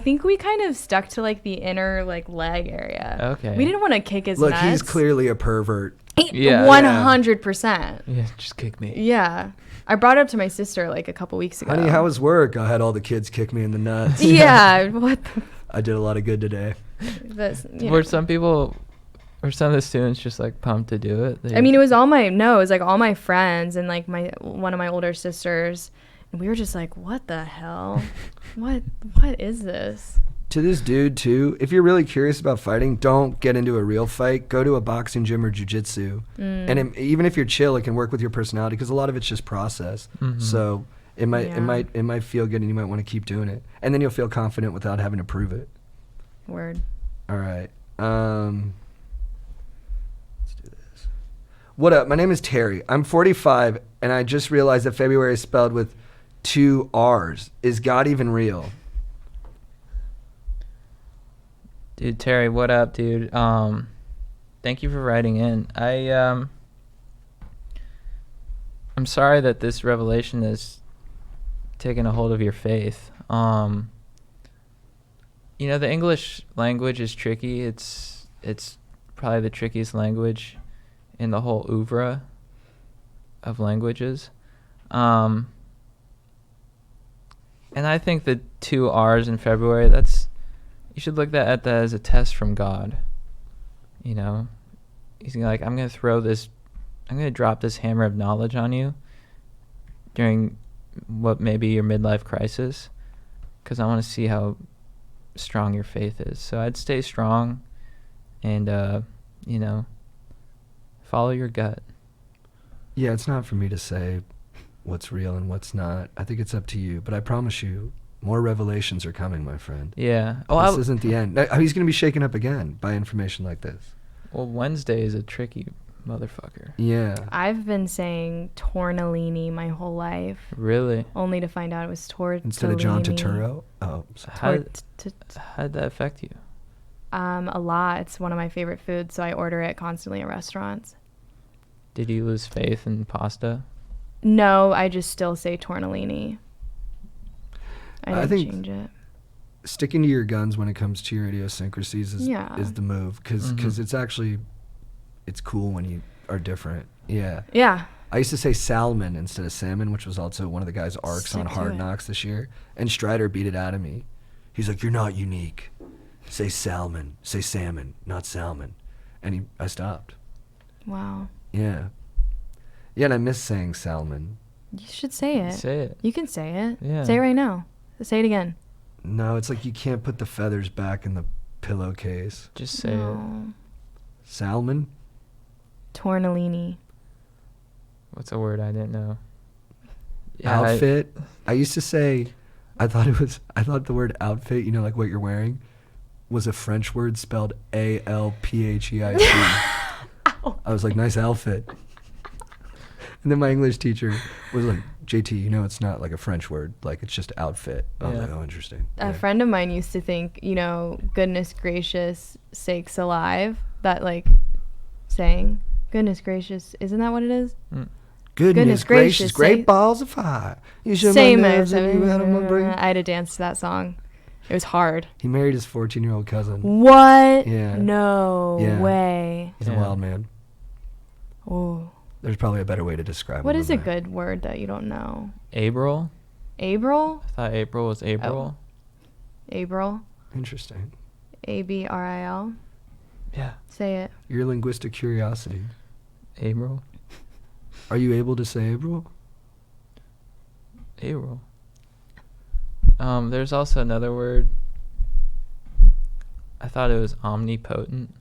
think we kind of stuck to the inner leg area. Okay. We didn't want to kick his Look, nuts. he's clearly a pervert. Yeah. 100%. Yeah, just kick me. Yeah. I brought it up to my sister a couple weeks ago. Honey, how was work? I had all the kids kick me in the nuts. Yeah. What the I did a lot of good today. Were some people, or some of the students just pumped to do it? I mean, it was all my friends and one of my older sisters, and we were just like, what the hell? what is this? To this dude, too, if you're really curious about fighting, don't get into a real fight. Go to a boxing gym or jiu-jitsu. And even if you're chill, it can work with your personality because a lot of it's just process. Mhm. So It might Yeah. it might feel good, and you might want to keep doing it, and then you'll feel confident without having to prove it. Word. All right. Let's do this. What up? My name is Terry. I'm 45, and I just realized that February is spelled with 2 R's. Is God even real? Dude, Terry, what up, dude? Thank you for writing in. I'm sorry that this revelation has taken a hold of your faith. The English language is tricky. It's probably the trickiest language in the whole oeuvre of languages. And I think the 2 R's in February, you should look at that as a test from God. He's like, I'm going to drop this hammer of knowledge on you during what may be your midlife crisis, because I want to see how strong your faith is. So I'd stay strong and, follow your gut. Yeah, it's not for me to say what's real and what's not. I think it's up to you. But I promise you, more revelations are coming, my friend. Yeah. This isn't the end. He's going to be shaken up again by information like this. Well, Wednesday is a tricky motherfucker. Yeah. I've been saying tortellini my whole life, Really? only to find out it was tortellini. Instead of John Turturro. Oh, sorry. How did that affect you? A lot. It's one of my favorite foods, so I order it constantly at restaurants. Did you lose faith in pasta? No, I just still say tortellini. I I didn't think change it. Sticking to your guns when it comes to your idiosyncrasies is the move, because it's cool when you are different. Yeah. Yeah. I used to say salmon instead of salmon, which was also one of the guys' arcs on Stick to Hard it. Knocks this year. And Strider beat it out of me. He's like, "You're not unique. Say salmon. Say salmon, not salmon." And I stopped. Wow. Yeah. Yeah, and I miss saying salmon. You should say it. Say it. You can say it. Yeah. Say it right now. Say it again. No, it's like you can't put the feathers back in the pillowcase. Just say it. No. Salmon? Tortellini. What's a word I didn't know? Yeah, Outfit. I used to say, I thought the word outfit, like what you're wearing, was a French word spelled ALPHEIT. I was like, nice outfit. And then my English teacher was like, JT, it's not like a French word. Like, it's just outfit. I was Yeah. like, oh, interesting. A Yeah. friend of mine used to think, goodness gracious sakes alive, that saying, goodness gracious, isn't that what it is? Goodness gracious, say- great balls of fire. You should Same my as nerves and you out of my brain. I had to dance to that song. It was hard. He married his 14-year-old cousin. What? Yeah. No Yeah. way. He's a Yeah. wild man. Oh. There's probably a better way to describe What him is a than that. good word that you don't know? April? April? I thought April was April. April? Interesting. ABRIL? Yeah. Say it. Your linguistic curiosity. April? Are you able to say April? April. There's also another word. I thought it was omnipotent.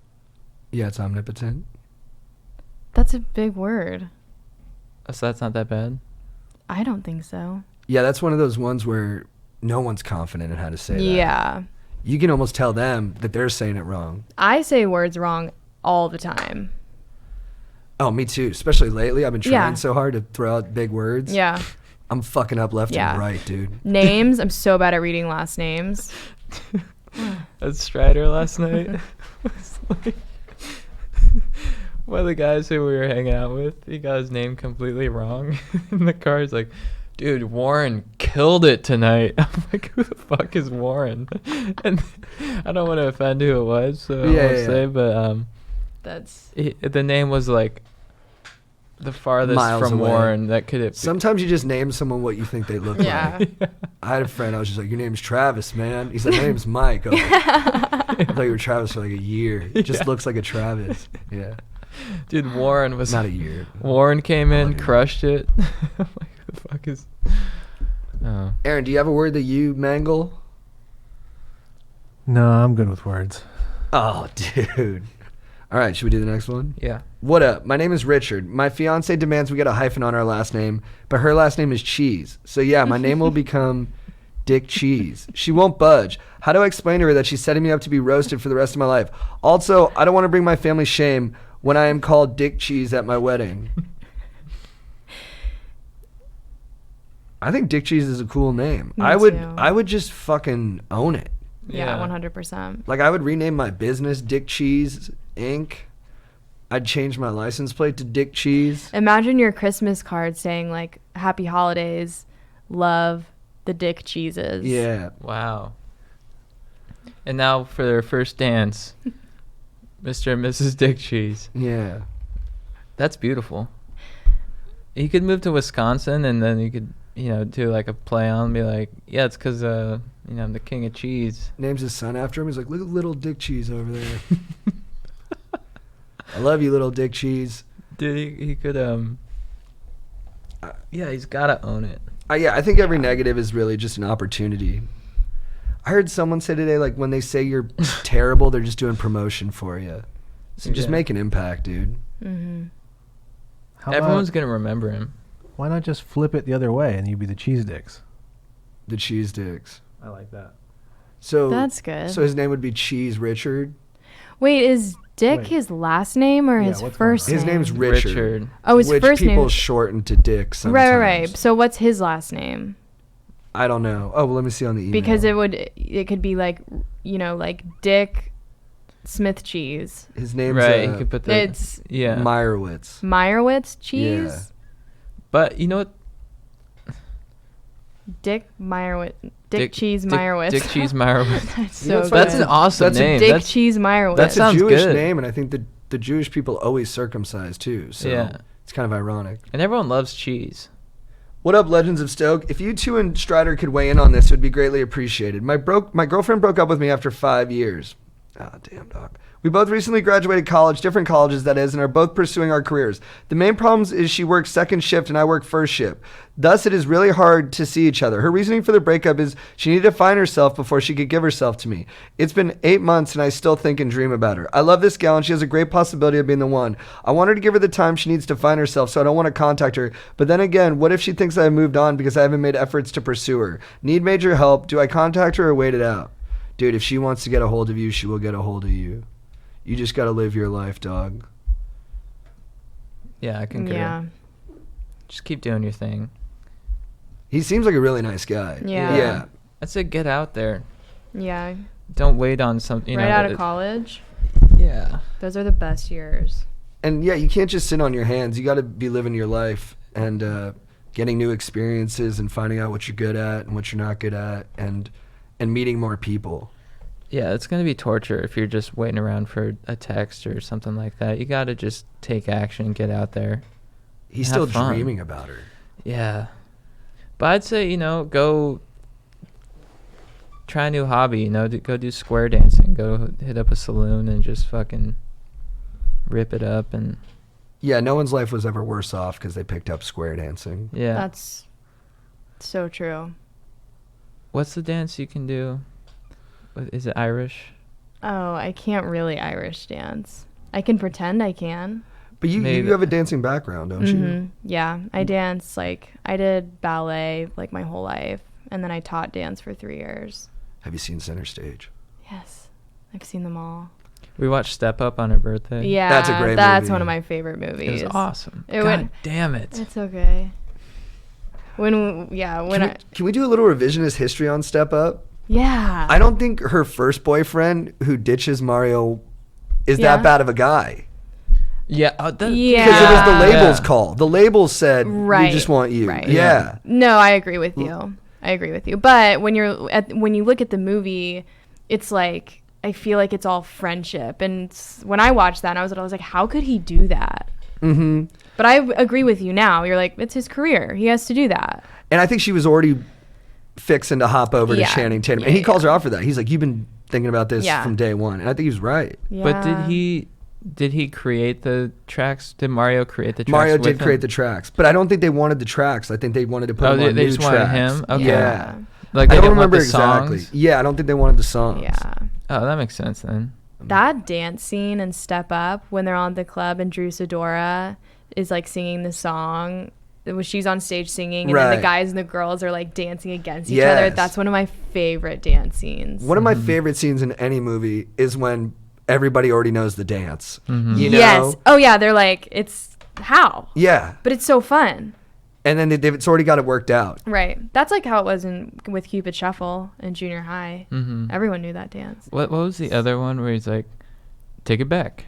Yeah, it's omnipotent. That's a big word. So that's not that bad? I don't think so. Yeah, that's one of those ones where no one's confident in how to say that. Yeah. You can almost tell them that they're saying it wrong. I say words wrong all the time. Oh, me too. Especially lately. I've been trying Yeah. so hard to throw out big words. Yeah. I'm fucking up left Yeah. and right, dude. Names. I'm so bad at reading last names. At Strider last night. was like, one of the guys who we were hanging out with, he got his name completely wrong in the car. He's like, dude, Warren killed it tonight. I'm like, who the fuck is Warren? And I don't want to offend who it was, so I won't say, but That's the name was like the farthest Miles from away. Warren that could it. Sometimes you just name someone what you think they look yeah. like. I had a friend, I was just like, your name's Travis, man. He's like, my name's Mike. I was like, I thought you were Travis for like a year. It just looks like a Travis. Yeah. Dude, Warren was Not a year. Warren came in, yeah. crushed it. I'm like, who the fuck is? Oh. Aaron, do you have a word that you mangle? No, I'm good with words. Oh, dude. All All right, should we do the next one? Yeah. What up? My name is Richard. My fiance demands we get a hyphen on our last name, but her last name is Cheese. So yeah, my name will become Dick Cheese. She won't budge. How do I explain to her that she's setting me up to be roasted for the rest of my life? Also, I don't want to bring my family shame when I am called Dick Cheese at my wedding. I think Dick Cheese is a cool name. Me I too. would just fucking own it. Yeah, 100%. Like, I would rename my business Dick Cheese Inc. I'd change my license plate to Dick Cheese. Imagine your Christmas card saying like "Happy Holidays, love the Dick Cheeses." Yeah. Wow. And now for their first dance, Mr. and Mrs. Dick Cheese. Yeah. That's beautiful. You could move to Wisconsin and then you could, do like a play on and be like, yeah, it's because, I'm the king of cheese. Names his son after him. He's like, look at little Dick Cheese over there. I love you, little Dick Cheese. Dude, he could, yeah, he's got to own it. I think every negative is really just an opportunity. I heard someone say today, like, when they say you're terrible, they're just doing promotion for you. So just Yeah. make an impact, dude. Mm-hmm. How Everyone's about, going to remember him. why not just flip it the other way and you be the cheese dicks? The Cheese Dicks. I like that. So That's good. So his name would be Cheese Richard. Wait, is Dick Wait. his last name or Yeah, his what's going first on? His name? name's Richard. Oh, his which first people name. shorten to Dick sometimes. Right. So what's his last name? I don't know. Oh, well, let me see on the email. Because it could be like, like Dick Smith cheese. His name's Right, you could put the... It's yeah. Meyerowitz. Meyerowitz cheese. Yeah. But you know what? Dick Meyerowitz. Dick Cheese Dick- Meyerowitz. Dick Cheese Meyerowitz. That's You know, so it's good. funny. That's an awesome That's a name. Dick That's, Cheese Meyerowitz. That's a sounds Jewish good. name, and I think the Jewish people always circumcise too. So Yeah. it's kind of ironic. and everyone loves cheese. What up, Legends of Stoke? If you two and Strider could weigh in on this, it would be greatly appreciated. My girlfriend broke up with me after 5 years. Ah, damn, dog. We both recently graduated college, different colleges that is, and are both pursuing our careers. The main problem is she works second shift and I work first shift. Thus, it is really hard to see each other. Her reasoning for the breakup is she needed to find herself before she could give herself to me. It's been 8 months and I still think and dream about her. I love this gal and she has a great possibility of being the one. I want her to give her the time she needs to find herself, so I don't want to contact her. But then again, what if she thinks I have moved on because I haven't made efforts to pursue her? Need major help. Do I contact her or wait it out? Dude, if she wants to get a hold of you, she will get a hold of you. You just got to live your life, dog. Yeah, I concur. Yeah. Just keep doing your thing. He seems like a really nice guy. Yeah. Yeah. I'd say get out there. Yeah. Don't wait on something. Right out of college. Yeah. Those are the best years. And yeah, you can't just sit on your hands. You got to be living your life and getting new experiences and finding out what you're good at and what you're not good at and meeting more people. Yeah, it's going to be torture if you're just waiting around for a text or something like that. You got to just take action, get out there. He's Have still fun. dreaming about her. Yeah. But I'd say, go try a new hobby, go do square dancing. Go hit up a saloon and just fucking rip it up. And Yeah, no one's life was ever worse off because they picked up square dancing. yeah. That's so true. What's the dance you can do? Is it Irish? Oh, I can't really Irish dance. I can pretend I can. But you Maybe. have a dancing background, don't you? Mhm. Yeah, I dance I did ballet my whole life, and then I taught dance for 3 years. Have you seen Center Stage? Yes, I've seen them all. We watched Step Up on her birthday. Yeah, That's a great That's movie. one of my favorite It movies. was awesome. It God would- damn it. It's okay. When Can we do a little revisionist history on Step Up? yeah. I don't think her first boyfriend who ditches Mario is Yeah. that bad of a guy. Yeah. Yeah. Because it was the label's call. The label said, Right. we just want you. Right. Yeah. No, I agree with you. But when you look at the movie, it's like I feel like it's all friendship. And when I watched that, I was like, how could he do that? Mm-hmm. But I agree with you now. You're like, it's his career. He has to do that. And I think she was already fixing to hop over Yeah. to Channing Tatum. Yeah, And he yeah. calls her out for that. He's like, you've been thinking about this Yeah. from day one. And I think he was right. Yeah. But did he create the tracks? Did Mario create the tracks? Mario with did him? create the tracks. But I don't think they wanted the tracks. I think they wanted to put Oh, him they- on they new just wanted tracks. him? Okay. Yeah. Like I they don't didn't want remember the exactly. songs? Yeah, I don't think they wanted the songs. Yeah. Oh, that makes sense then. That dance scene in Step Up when they're on the club and Drew Sidora is like singing the song. She's on stage singing, and then Right. the guys and the girls are like dancing against each other. Yes. That's one of my favorite dance scenes. One of my favorite scenes in any movie is when everybody already knows the dance. You know? Yes. Oh yeah, they're like, it's how? Yeah. But it's so fun. And then it's already got it worked out. Right. That's like how it was with Cupid Shuffle in junior high. Mm-hmm. Everyone knew that dance. What was the other one where he's like, take it back?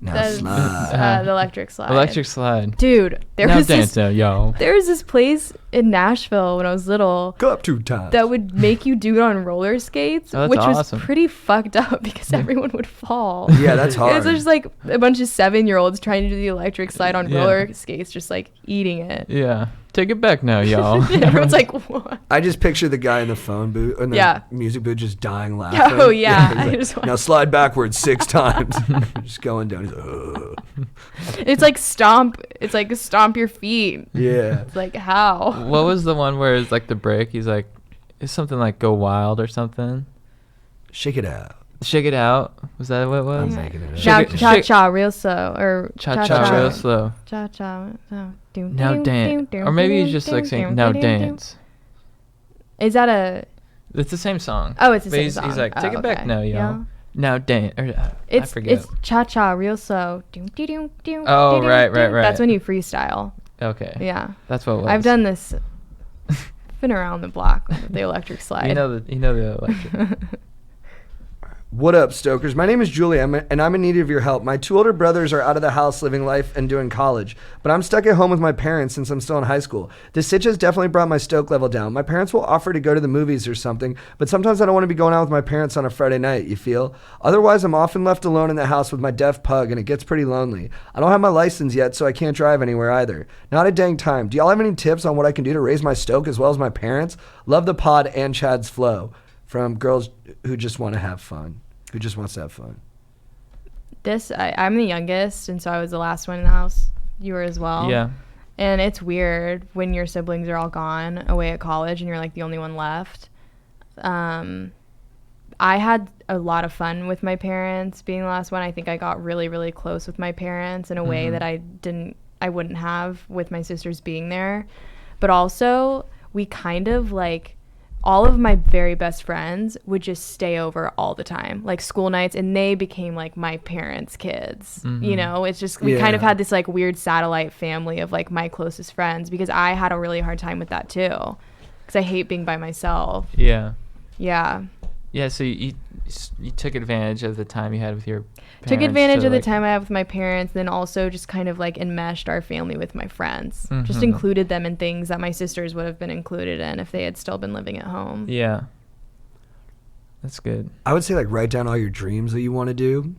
Now The, slide. the electric slide. Electric slide. Dude, there Now was dance this now, yo. there was this place in Nashville when I was little Go up 2 times. that would make you do it on roller skates, Oh, that's which awesome. was pretty fucked up because everyone would fall. Yeah, that's It hard. was just like a bunch of 7-year-olds trying to do the electric slide on Yeah. roller skates, just like eating it. Yeah. Take it back now, y'all. And everyone's like, what? I just picture the guy in the phone booth, in the Yeah. music booth, just dying laughing. Oh, yeah. he's I like, just want- now slide backwards 6 times. Just going down. He's like, ugh. It's like stomp. It's like stomp your feet. Yeah. It's like, how? What was the one where it's like the break? He's like, it's something like go wild or something. Shake it out. Shake it out. Was that what it was? I'm making it up. Cha Shake it- cha shake- cha real slow or Cha cha real slow. Cha cha. Now dance. Or maybe he's just like saying now dance. Is that a? It's the same song. Oh, it's the But same he's song. like, take Oh, it back okay. now, yo. Yeah. Now dance. Or, I It's forget. cha cha real slow. Oh, right. That's when you freestyle. Okay. Yeah, That's what it was. I've done this. Been around the block with the electric slide. You know the electric. What up, Stokers? My name is Julie, and I'm in need of your help. My 2 older brothers are out of the house living life and doing college, but I'm stuck at home with my parents since I'm still in high school. This sitch has definitely brought my stoke level down. My parents will offer to go to the movies or something, but sometimes I don't want to be going out with my parents on a Friday night, you feel? Otherwise, I'm often left alone in the house with my deaf pug, and it gets pretty lonely. I don't have my license yet, so I can't drive anywhere either. Not a dang time. Do y'all have any tips on what I can do to raise my stoke as well as my parents? Love the pod and Chad's flow. From girls who just want to have fun. Who just wants to have fun. I'm the youngest, and so I was the last one in the house. You were as well. Yeah. And it's weird when your siblings are all gone away at college and you're like the only one left. I had a lot of fun with my parents being the last one. I think I got really, really close with my parents in a way that I wouldn't have with my sisters being there. But also, we kind of like, all of my very best friends would just stay over all the time, like school nights, and they became like my parents' kids. You know, it's just, we kind of Yeah. had this like weird satellite family of like my closest friends, because I had a really hard time with that too, because I hate being by myself. Yeah. Yeah. Yeah. So you took advantage of the time you had with your parents. Took advantage to, of the like- time I have with my parents, then also just kind of like enmeshed our family with my friends. Just Mhm. included them in things that my sisters would have been included in if they had still been living at home. Yeah. That's good. I would say like write down all your dreams that you want to do.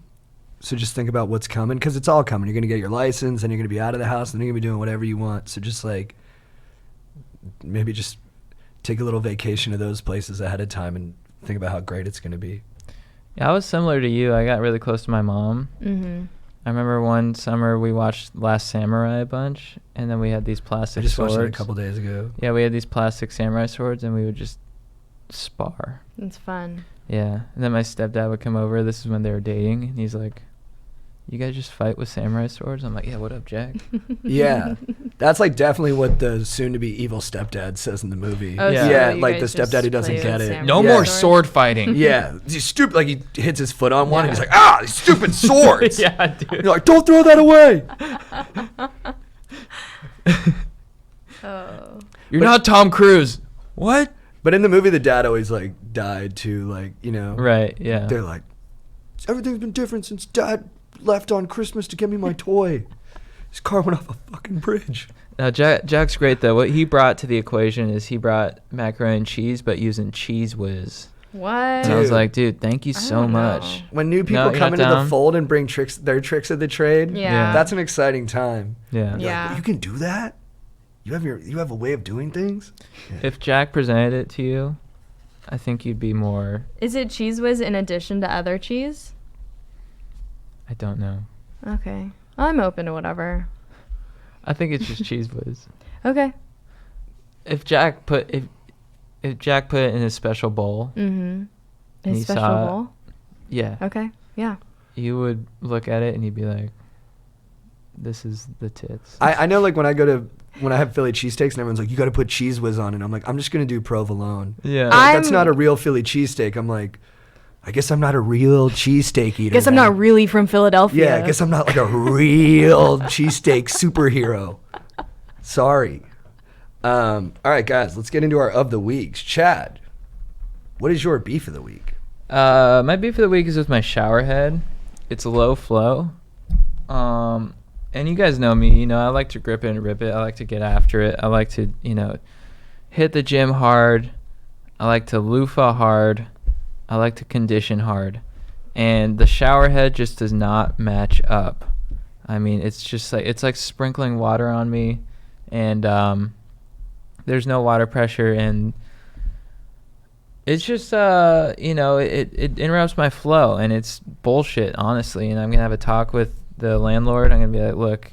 So just think about what's coming, because it's all coming. You're going to get your license, and you're going to be out of the house, and then you're going to be doing whatever you want. So just like maybe just take a little vacation to those places ahead of time and think about how great it's going to be. Yeah, I was similar to you. I got really close to my mom. Mm-hmm. I remember one summer we watched Last Samurai a bunch, and then we had these plastic I just swords. watched it a couple days ago. Yeah, we had these plastic samurai swords, and we would just spar. It's fun. Yeah, and then my stepdad would come over. This is when they were dating, and he's like, "You guys just fight with samurai swords?" I'm like, "Yeah, what up, Jack?" Yeah, that's like definitely what the soon-to-be evil stepdad says in the movie. Oh, Yeah. so Yeah, you like the guys just stepdad who doesn't play get with it. samurai No Yeah. more swords? sword fighting. Yeah, he's stupid. Like he hits his foot on one, and Yeah. he's like, these stupid swords. Yeah, dude. You're like, don't throw that away. Oh. You're not Tom Cruise. What? But in the movie, the dad always like died too. Like, you know, Right. Yeah. they're like, everything's been different since Dad left on Christmas to get me my toy. His car went off a fucking bridge. Now Jack's great though. What he brought to the equation is he brought macaroni and cheese, but using Cheese Whiz. What? And I was Dude. like, dude, thank you I so don't know. much. When new No, people you're come not into the down? fold and bring their tricks of the trade, Yeah. that's an exciting time. Yeah. You're Yeah. like, you can do that? You have a way of doing things? If Jack presented it to you, I think you'd be more. Is it Cheese Whiz in addition to other cheese? I don't know. Okay. I'm open to whatever. I think it's just Cheese Whiz. Okay. If Jack put it in his special bowl, Mm-hmm. And His you special saw it. bowl? yeah, Okay. Yeah. you would look at it and you'd be like, this is the tits. I know, like, when I have Philly cheesesteaks and everyone's like, you got to put Cheese Whiz on it. I'm like, I'm just going to do provolone. Yeah. Like, that's not a real Philly cheesesteak. I'm like, I guess I'm not a real cheesesteak eater. Guess I'm not really from Philadelphia. Yeah, I guess I'm not like a real cheesesteak superhero. Sorry. All right, guys, let's get into our of the weeks. Chad, what is your beef of the week? My beef of the week is with my shower head. It's low flow. And you guys know me, I like to grip it and rip it. I like to get after it. I like to, hit the gym hard. I like to loofah hard. I like to condition hard. And the shower head just does not match up. I mean, it's just like, it's like sprinkling water on me, and there's no water pressure, and it's just, it interrupts my flow, and it's bullshit, honestly. And I'm going to have a talk with the landlord. I'm going to be like, look,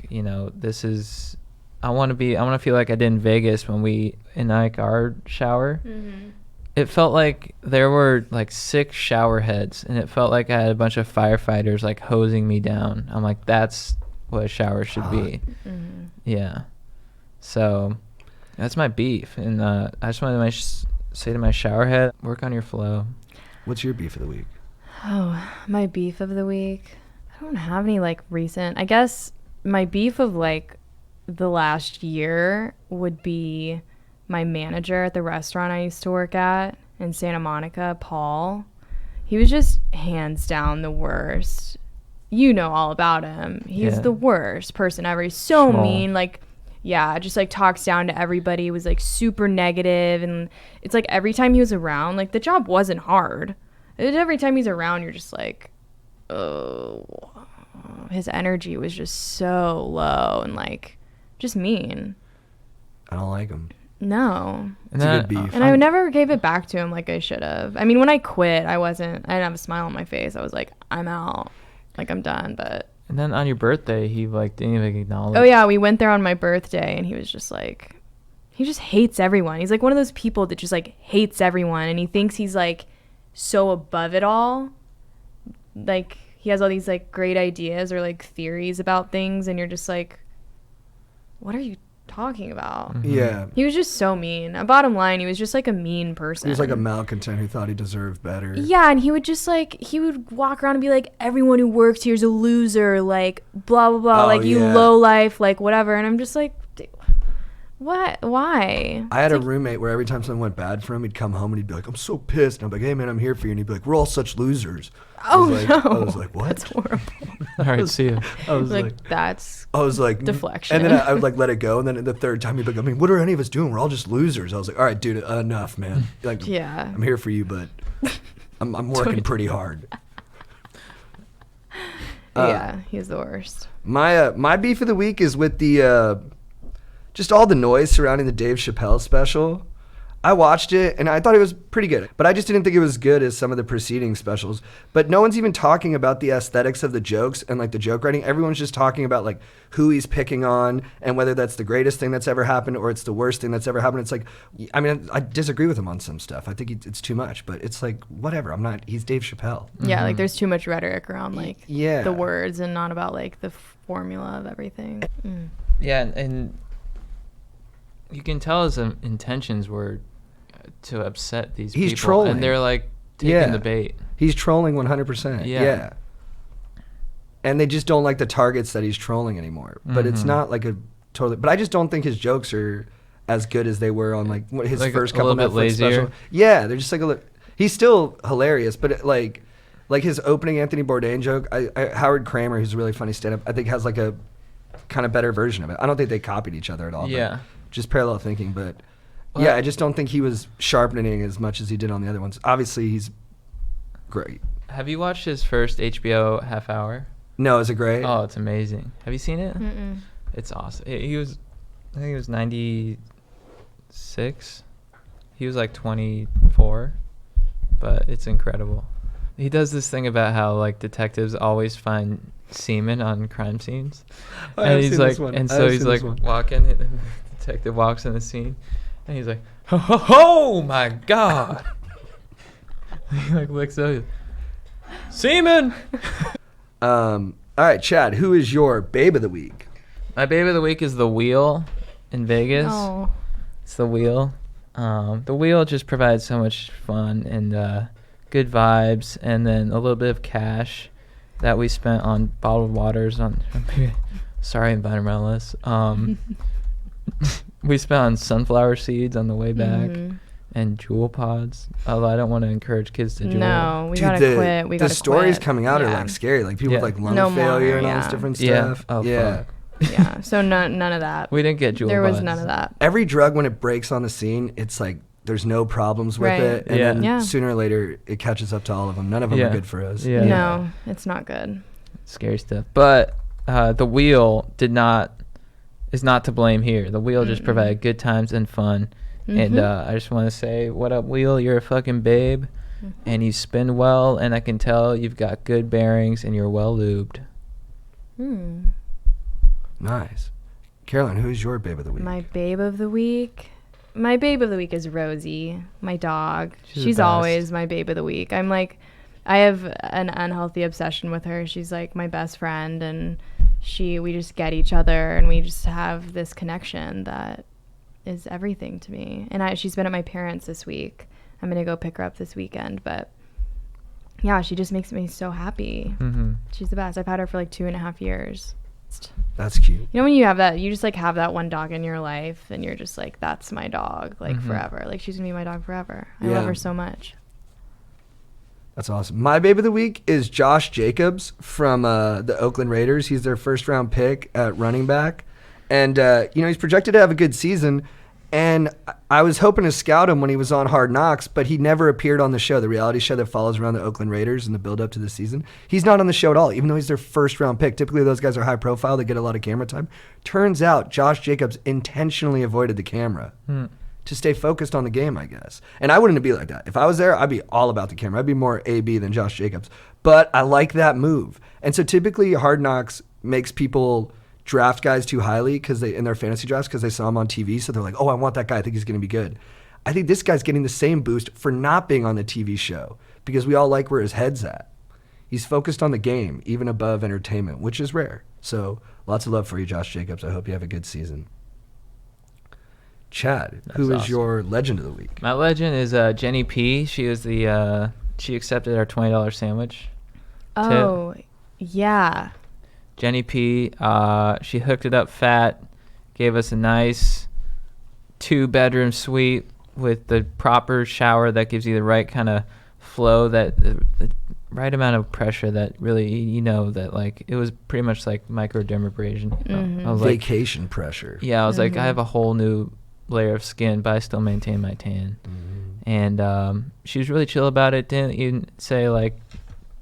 I want to feel like I did in Vegas when we, in like our shower. Mm-hmm. It felt like there were like 6 shower heads, and it felt like I had a bunch of firefighters like hosing me down. I'm like, that's what a shower should be. Mm-hmm. Yeah. So that's my beef. And I just wanted to say to my shower head, work on your flow. What's your beef of the week? Oh, my beef of the week. I don't have any like recent. I guess my beef of like the last year would be my manager at the restaurant I used to work at in Santa Monica, Paul. He was just hands down the worst. You know all about him. He's the worst person ever. He's so mean. Like, yeah, just like talks down to everybody. He was like super negative, and it's like every time he was around, like the job wasn't hard. Every time he's around, you're just like, oh, his energy was just so low and like just mean. I don't like him. No. It's a good beef. And I never gave it back to him like I should have. I mean, when I quit, I didn't have a smile on my face. I was like, I'm out. Like, I'm done. But. And then on your birthday, he like didn't even acknowledge. Oh, yeah. We went there on my birthday, and he was just like, he just hates everyone. He's like one of those people that just like hates everyone. And he thinks he's like so above it all. Like, he has all these like great ideas or like theories about things. And you're just like, what are you talking about? Mm-hmm. Yeah. He was just so mean. Bottom line, he was just like a mean person. He was like a malcontent who thought he deserved better. Yeah, and he would walk around and be like, everyone who works here is a loser, like blah blah blah, like you low life, like whatever. And I'm just like, what? Why? I had a roommate where every time something went bad for him, he'd come home and he'd be like, I'm so pissed. And I'm like, hey man, I'm here for you. And he'd be like, we're all such losers. Oh, no. I was like, what? That's horrible. All right, see you. I was like, that's I was like, deflection. And then I would like let it go. And then the third time he'd be like, I mean, what are any of us doing? We're all just losers. I was like, all right, dude, enough, man. Like, yeah. I'm here for you, but I'm working pretty hard. Yeah, he's the worst. My beef of the week is with the just all the noise surrounding the Dave Chappelle special. I watched it and I thought it was pretty good, but I just didn't think it was as good as some of the preceding specials. But no one's even talking about the aesthetics of the jokes and like the joke writing. Everyone's just talking about like who he's picking on and whether that's the greatest thing that's ever happened or it's the worst thing that's ever happened. It's like, I mean, I disagree with him on some stuff. I think it's too much, but it's like, whatever. he's Dave Chappelle. Yeah, like there's too much rhetoric around like Yeah. the words and not about like the formula of everything. Yeah, and you can tell his intentions were to upset these He's people. trolling. And they're like taking the bait. He's trolling 100%. Yeah. And they just don't like the targets that he's trolling anymore. But it's not like a totally. But I just don't think his jokes are as good as they were on like his Like first a couple little bit Netflix lazier? special. Yeah, they're just like he's still hilarious, but like his opening Anthony Bourdain joke. Howard Kramer, who's a really funny stand-up, I think has like a kind of better version of it. I don't think they copied each other at all. Yeah. Just parallel thinking, but. Well, yeah, I just don't think he was sharpening as much as he did on the other ones. Obviously, he's great. Have you watched his first HBO half hour? No, is it great? Oh, it's amazing. Have you seen it? Mm-mm. It's awesome. I think he was 96. He was like 24, but it's incredible. He does this thing about how like detectives always find semen on crime scenes. And he's like, and so he's like walking, and the detective walks in the scene, and he's like, oh my God. He like looks up. Seaman. All right, Chad, who is your babe of the week? My babe of the week is the Wheel in Vegas. Oh. It's the Wheel. The Wheel just provides so much fun and good vibes, and then a little bit of cash that we spent on bottled waters. Sorry, environmentalists. We spent on sunflower seeds on the way back. And Jewel pods. Although I don't want to encourage kids to Jewel. No, we Dude, gotta quit. We the gotta stories quit. coming out are Yeah. like scary. Like people Yeah. with like lung No failure more, and all this yeah. different Yeah. stuff. Oh, yeah. fuck. Yeah. So none of that. We didn't get Jewel There was pods. none of that. Every drug, when it breaks on the scene, it's like there's no problems with Right. it. And Yeah. then Yeah. sooner or later, it catches up to all of them. None of them Yeah. are good for us. Yeah. No, it's not good. Scary stuff. But the Wheel is not to blame here. The Wheel just provided good times and fun. And I just want to say, what up, Wheel? You're a fucking babe, and you spin well, and I can tell you've got good bearings, and you're well lubed. Nice. Caroline, who is your babe of the week? My babe of the week. My babe of the week is Rosie, my dog. She's the She's best. always my babe of the week. I have an unhealthy obsession with her. She's like my best friend, and we just get each other, and we just have this connection that is everything to me. And she's been at my parents' this week. I'm gonna go pick her up this weekend, but yeah, she just makes me so happy. She's the best. I've had her for like 2.5 years. That's cute. You know, when you have that, you just like have that one dog in your life, and you're just like, that's my dog, like forever. Like, she's gonna be my dog forever. I Yeah. love her so much. That's awesome. My babe of the week is Josh Jacobs from the Oakland Raiders. He's their first round pick at running back. And, he's projected to have a good season. And I was hoping to scout him when he was on Hard Knocks, but he never appeared on the show, the reality show that follows around the Oakland Raiders in the build-up to the season. He's not on the show at all, even though he's their first-round pick. Typically, those guys are high profile. They get a lot of camera time. Turns out Josh Jacobs intentionally avoided the camera to stay focused on the game, I guess. And I wouldn't be like that. If I was there, I'd be all about the camera. I'd be more AB than Josh Jacobs. But I like that move. And so typically Hard Knocks makes people draft guys too highly in their fantasy drafts because they saw him on TV. So they're like, oh, I want that guy. I think he's going to be good. I think this guy's getting the same boost for not being on the TV show because we all like where his head's at. He's focused on the game, even above entertainment, which is rare. So lots of love for you, Josh Jacobs. I hope you have a good season. Chad, who is awesome. your legend of the week? My legend is Jenny P. She was she accepted our $20 sandwich. Oh, yeah. Jenny P. She hooked it up fat, gave us a nice 2-bedroom suite with the proper shower that gives you the right kind of flow, that the right amount of pressure that really, that like it was pretty much like microdermabrasion. I was like, Vacation pressure. yeah, I was like, I have a whole new layer of skin, but I still maintain my tan. And she was really chill about it. Didn't even say like,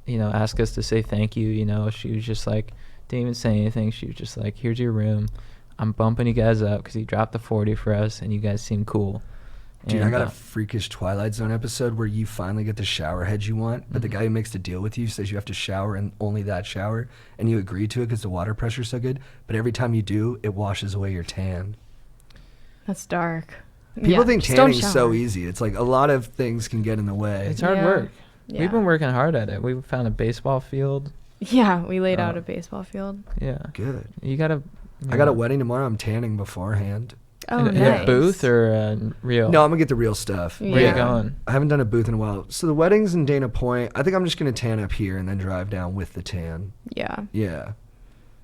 ask us to say thank you. She was just like, didn't even say anything. She was just like, here's your room. I'm bumping you guys up because he dropped the 40 for us, and you guys seem cool. Dude, And, I got a freakish Twilight Zone episode where you finally get the shower head you want, but the guy who makes the deal with you says you have to shower and only that shower, and you agree to it because the water pressure's so good, but every time you do, it washes away your tan. That's dark. People Yeah, think just don't tanning's so shower. easy. It's like a lot of things can get in the way. It's hard Yeah. work. Yeah. We've been working hard at it. We found a baseball field. Yeah, we laid out a baseball field. Yeah. Good. You got to... I got a wedding tomorrow. I'm tanning beforehand. Oh, in nice. a booth or real? No, I'm going to get the real stuff. Where Yeah. you going? I haven't done a booth in a while. So the wedding's in Dana Point. I think I'm just going to tan up here and then drive down with the tan. Yeah. Yeah.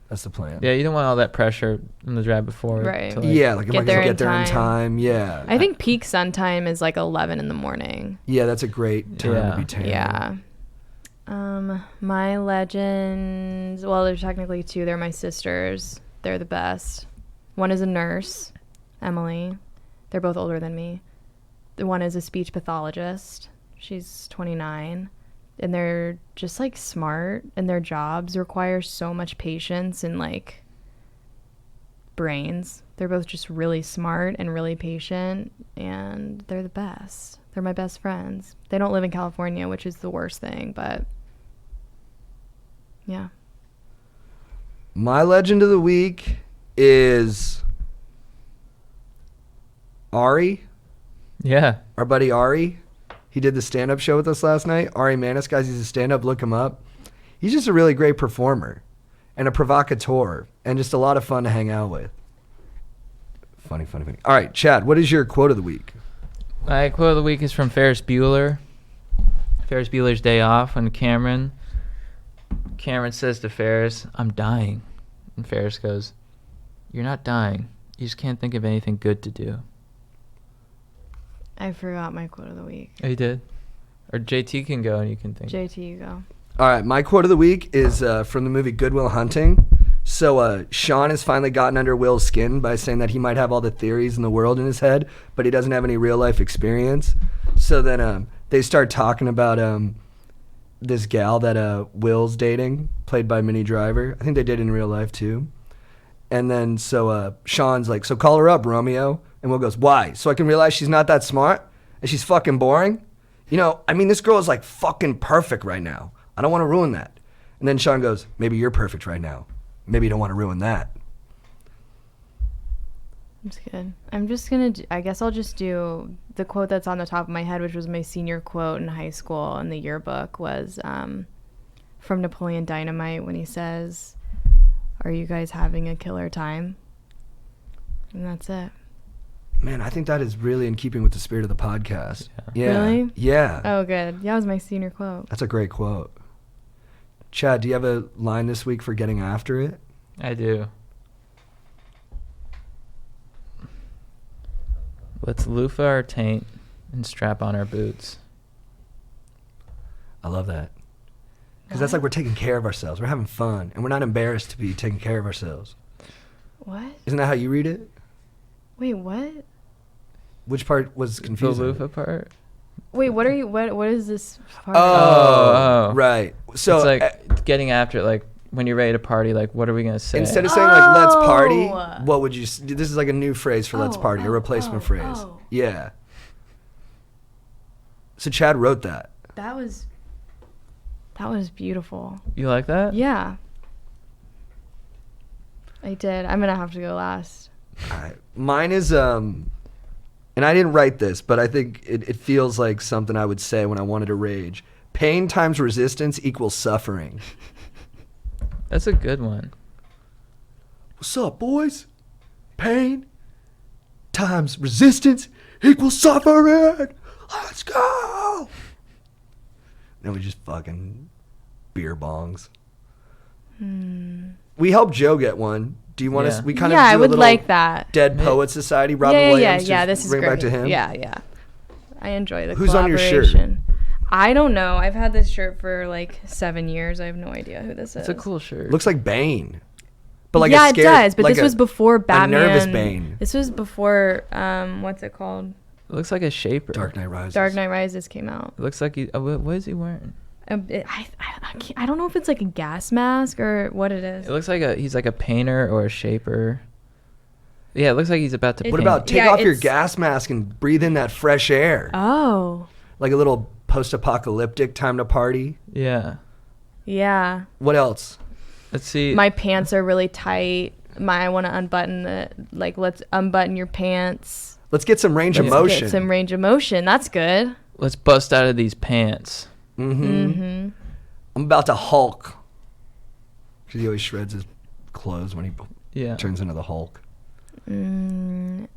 That's the plan. Yeah, you don't want all that pressure on the drive before. Right. to, Yeah, like am I Get going to there get in there in time. time? Yeah. I think peak sun time is like 11 in the morning. Yeah, that's a great time Yeah. to be tanning. Yeah. My legends, well, there's technically two. They're my sisters. They're the best. One is a nurse, Emily. They're both older than me. The one is a speech pathologist. She's 29. And they're just like smart, and their jobs require so much patience and like brains. They're both just really smart and really patient, and they're the best. They're my best friends. They don't live in California, which is the worst thing, but yeah. My legend of the week is Ari, Yeah. our buddy Ari. He did the stand-up show with us last night. Ari Manis, guys, he's a stand-up. Look him up. He's just a really great performer and a provocateur and just a lot of fun to hang out with. Funny. All right, Chad, what is your quote of the week? My quote of the week is from Ferris Bueller. Ferris Bueller's Day Off, when Cameron says to Ferris, "I'm dying." And Ferris goes, "You're not dying. You just can't think of anything good to do." I forgot my quote of the week. Oh, you did? Or JT can go and you can think. JT, you go. All right, my quote of the week is from the movie Good Will Hunting. So Sean has finally gotten under Will's skin by saying that he might have all the theories in the world in his head, but he doesn't have any real life experience. So then they start talking about this gal that Will's dating, played by Minnie Driver. I think they did in real life too. And then so Sean's like, "So call her up, Romeo." And Will goes, "Why? So I can realize she's not that smart and she's fucking boring? You know, I mean, this girl is like fucking perfect right now. I don't want to ruin that." And then Sean goes, "Maybe you're perfect right now. Maybe you don't want to ruin that." That's good. I'm just going to, I guess I'll just do the quote that's on the top of my head, which was my senior quote in high school in the yearbook, was from Napoleon Dynamite when he says, "Are you guys having a killer time?" And that's it. Man, I think that is really in keeping with the spirit of the podcast. Yeah. Really? Yeah. Oh, good. Yeah, it was my senior quote. That's a great quote. Chad, do you have a line this week for getting after it? I do. Let's loofah our taint and strap on our boots. I love that. Because that's like we're taking care of ourselves. We're having fun. And we're not embarrassed to be taking care of ourselves. What? Isn't that how you read it? Wait, what? Which part was The confusing? loofah part? Wait, what are you, what is this part? Oh. Right. So it's like getting after it, like when you're ready to party, like what are we going to say? instead of saying like "let's party," Oh. what would you? This is like a new phrase for "let's party," a replacement phrase. oh. Yeah. So Chad wrote that. That was beautiful. You like that? Yeah. I did. I'm going to have to go last. All right. Mine is and I didn't write this, but I think it feels like something I would say when I wanted to rage. Pain times resistance equals suffering. That's a good one. What's up, boys? Pain times resistance equals suffering. Let's go. Then we just fucking beer bongs. We helped Joe get one. Do you want us? Yeah. We kind of I do a would little like that. Dead Poet Society. Robin Yeah. Williams. just This is bring it great. back to him. Yeah. I enjoy the Who's on your shirt? collaboration. I don't know. I've had this shirt for like 7 years. I have no idea who this is. It's a cool shirt. Looks like Bane. But like yeah, a scared, it does. But like this was before Batman. nervous Bane. This was before what's it called? It looks like a shaper. Dark Knight Rises. Dark Knight Rises came out. It looks like he. What is he wearing? I don't know if it's like a gas mask or what it is. It looks like he's like a painter or a shaper. Yeah, it looks like he's about to. What paint. about take Yeah, off your it's- gas mask and breathe in that fresh air? Oh. Like a little post-apocalyptic time to party. Yeah. Yeah. What else? Let's see. My pants are really tight. I want to unbutton let's unbutton your pants. Let's get some range of Let's motion. Get some range of motion. That's good. Let's bust out of these pants. Mm-hmm. I'm about to Hulk. 'Cause he always shreds his clothes when he Yeah. turns into the Hulk. Mm,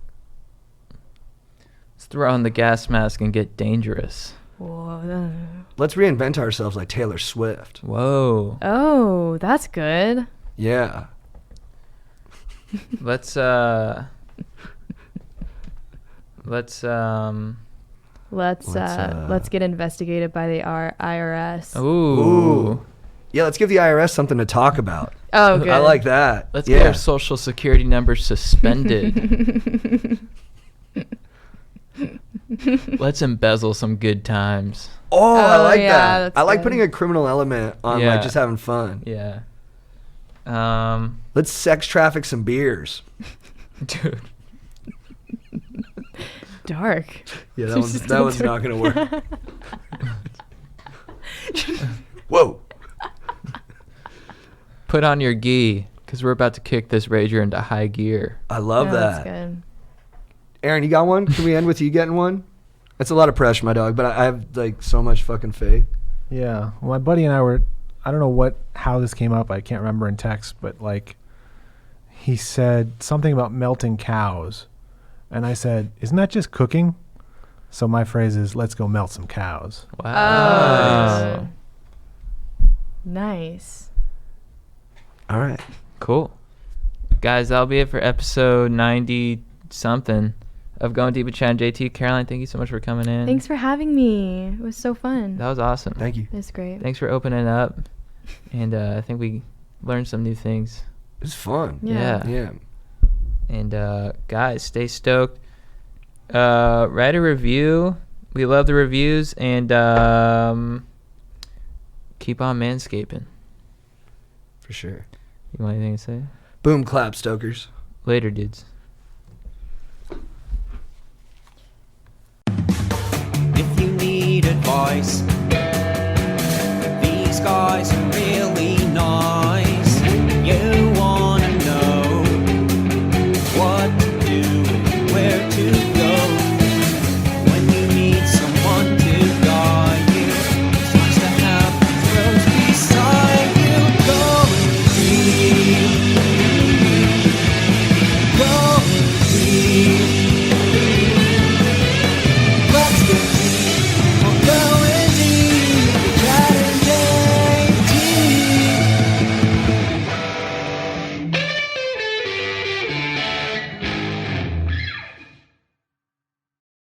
Let's throw on the gas mask and get dangerous. whoa. Let's reinvent ourselves like Taylor Swift. Whoa. Oh, that's good. Yeah. Let's Let's Let's, get investigated by the IRS. Ooh. Yeah, let's give the IRS something to talk about. Oh, good. I like that. Let's yeah. get our social security number suspended. Let's embezzle some good times. Oh, I like yeah, that. that's I like good. putting a criminal element on Yeah. like just having fun. Yeah. Let's sex traffic some beers. Dude. Dark. Yeah, that one's not gonna work. Whoa. Put on your gi, because we're about to kick this rager into high gear. I love Yeah, that. That's good. Aaron, you got one? Can we end with you getting one? It's a lot of pressure, my dog, but I have like so much fucking faith. Yeah. Well, my buddy and I were, I don't know how this came up. I can't remember in text, but like he said something about melting cows. And I said, isn't that just cooking? So my phrase is, let's go melt some cows. Wow. Oh. Nice. All right. Cool. Guys, that'll be it for episode 90-something of Going Deep with Chad and JT. Caroline, thank you so much for coming in. Thanks for having me. It was so fun. That was awesome. Thank you. It was great. Thanks for opening up. And I think we learned some new things. It was fun. Yeah. Yeah. And guys, stay stoked. Write a review. We love the reviews. And keep on manscaping. For sure. You want anything to say? Boom clap, stokers. Later, dudes. If you need advice,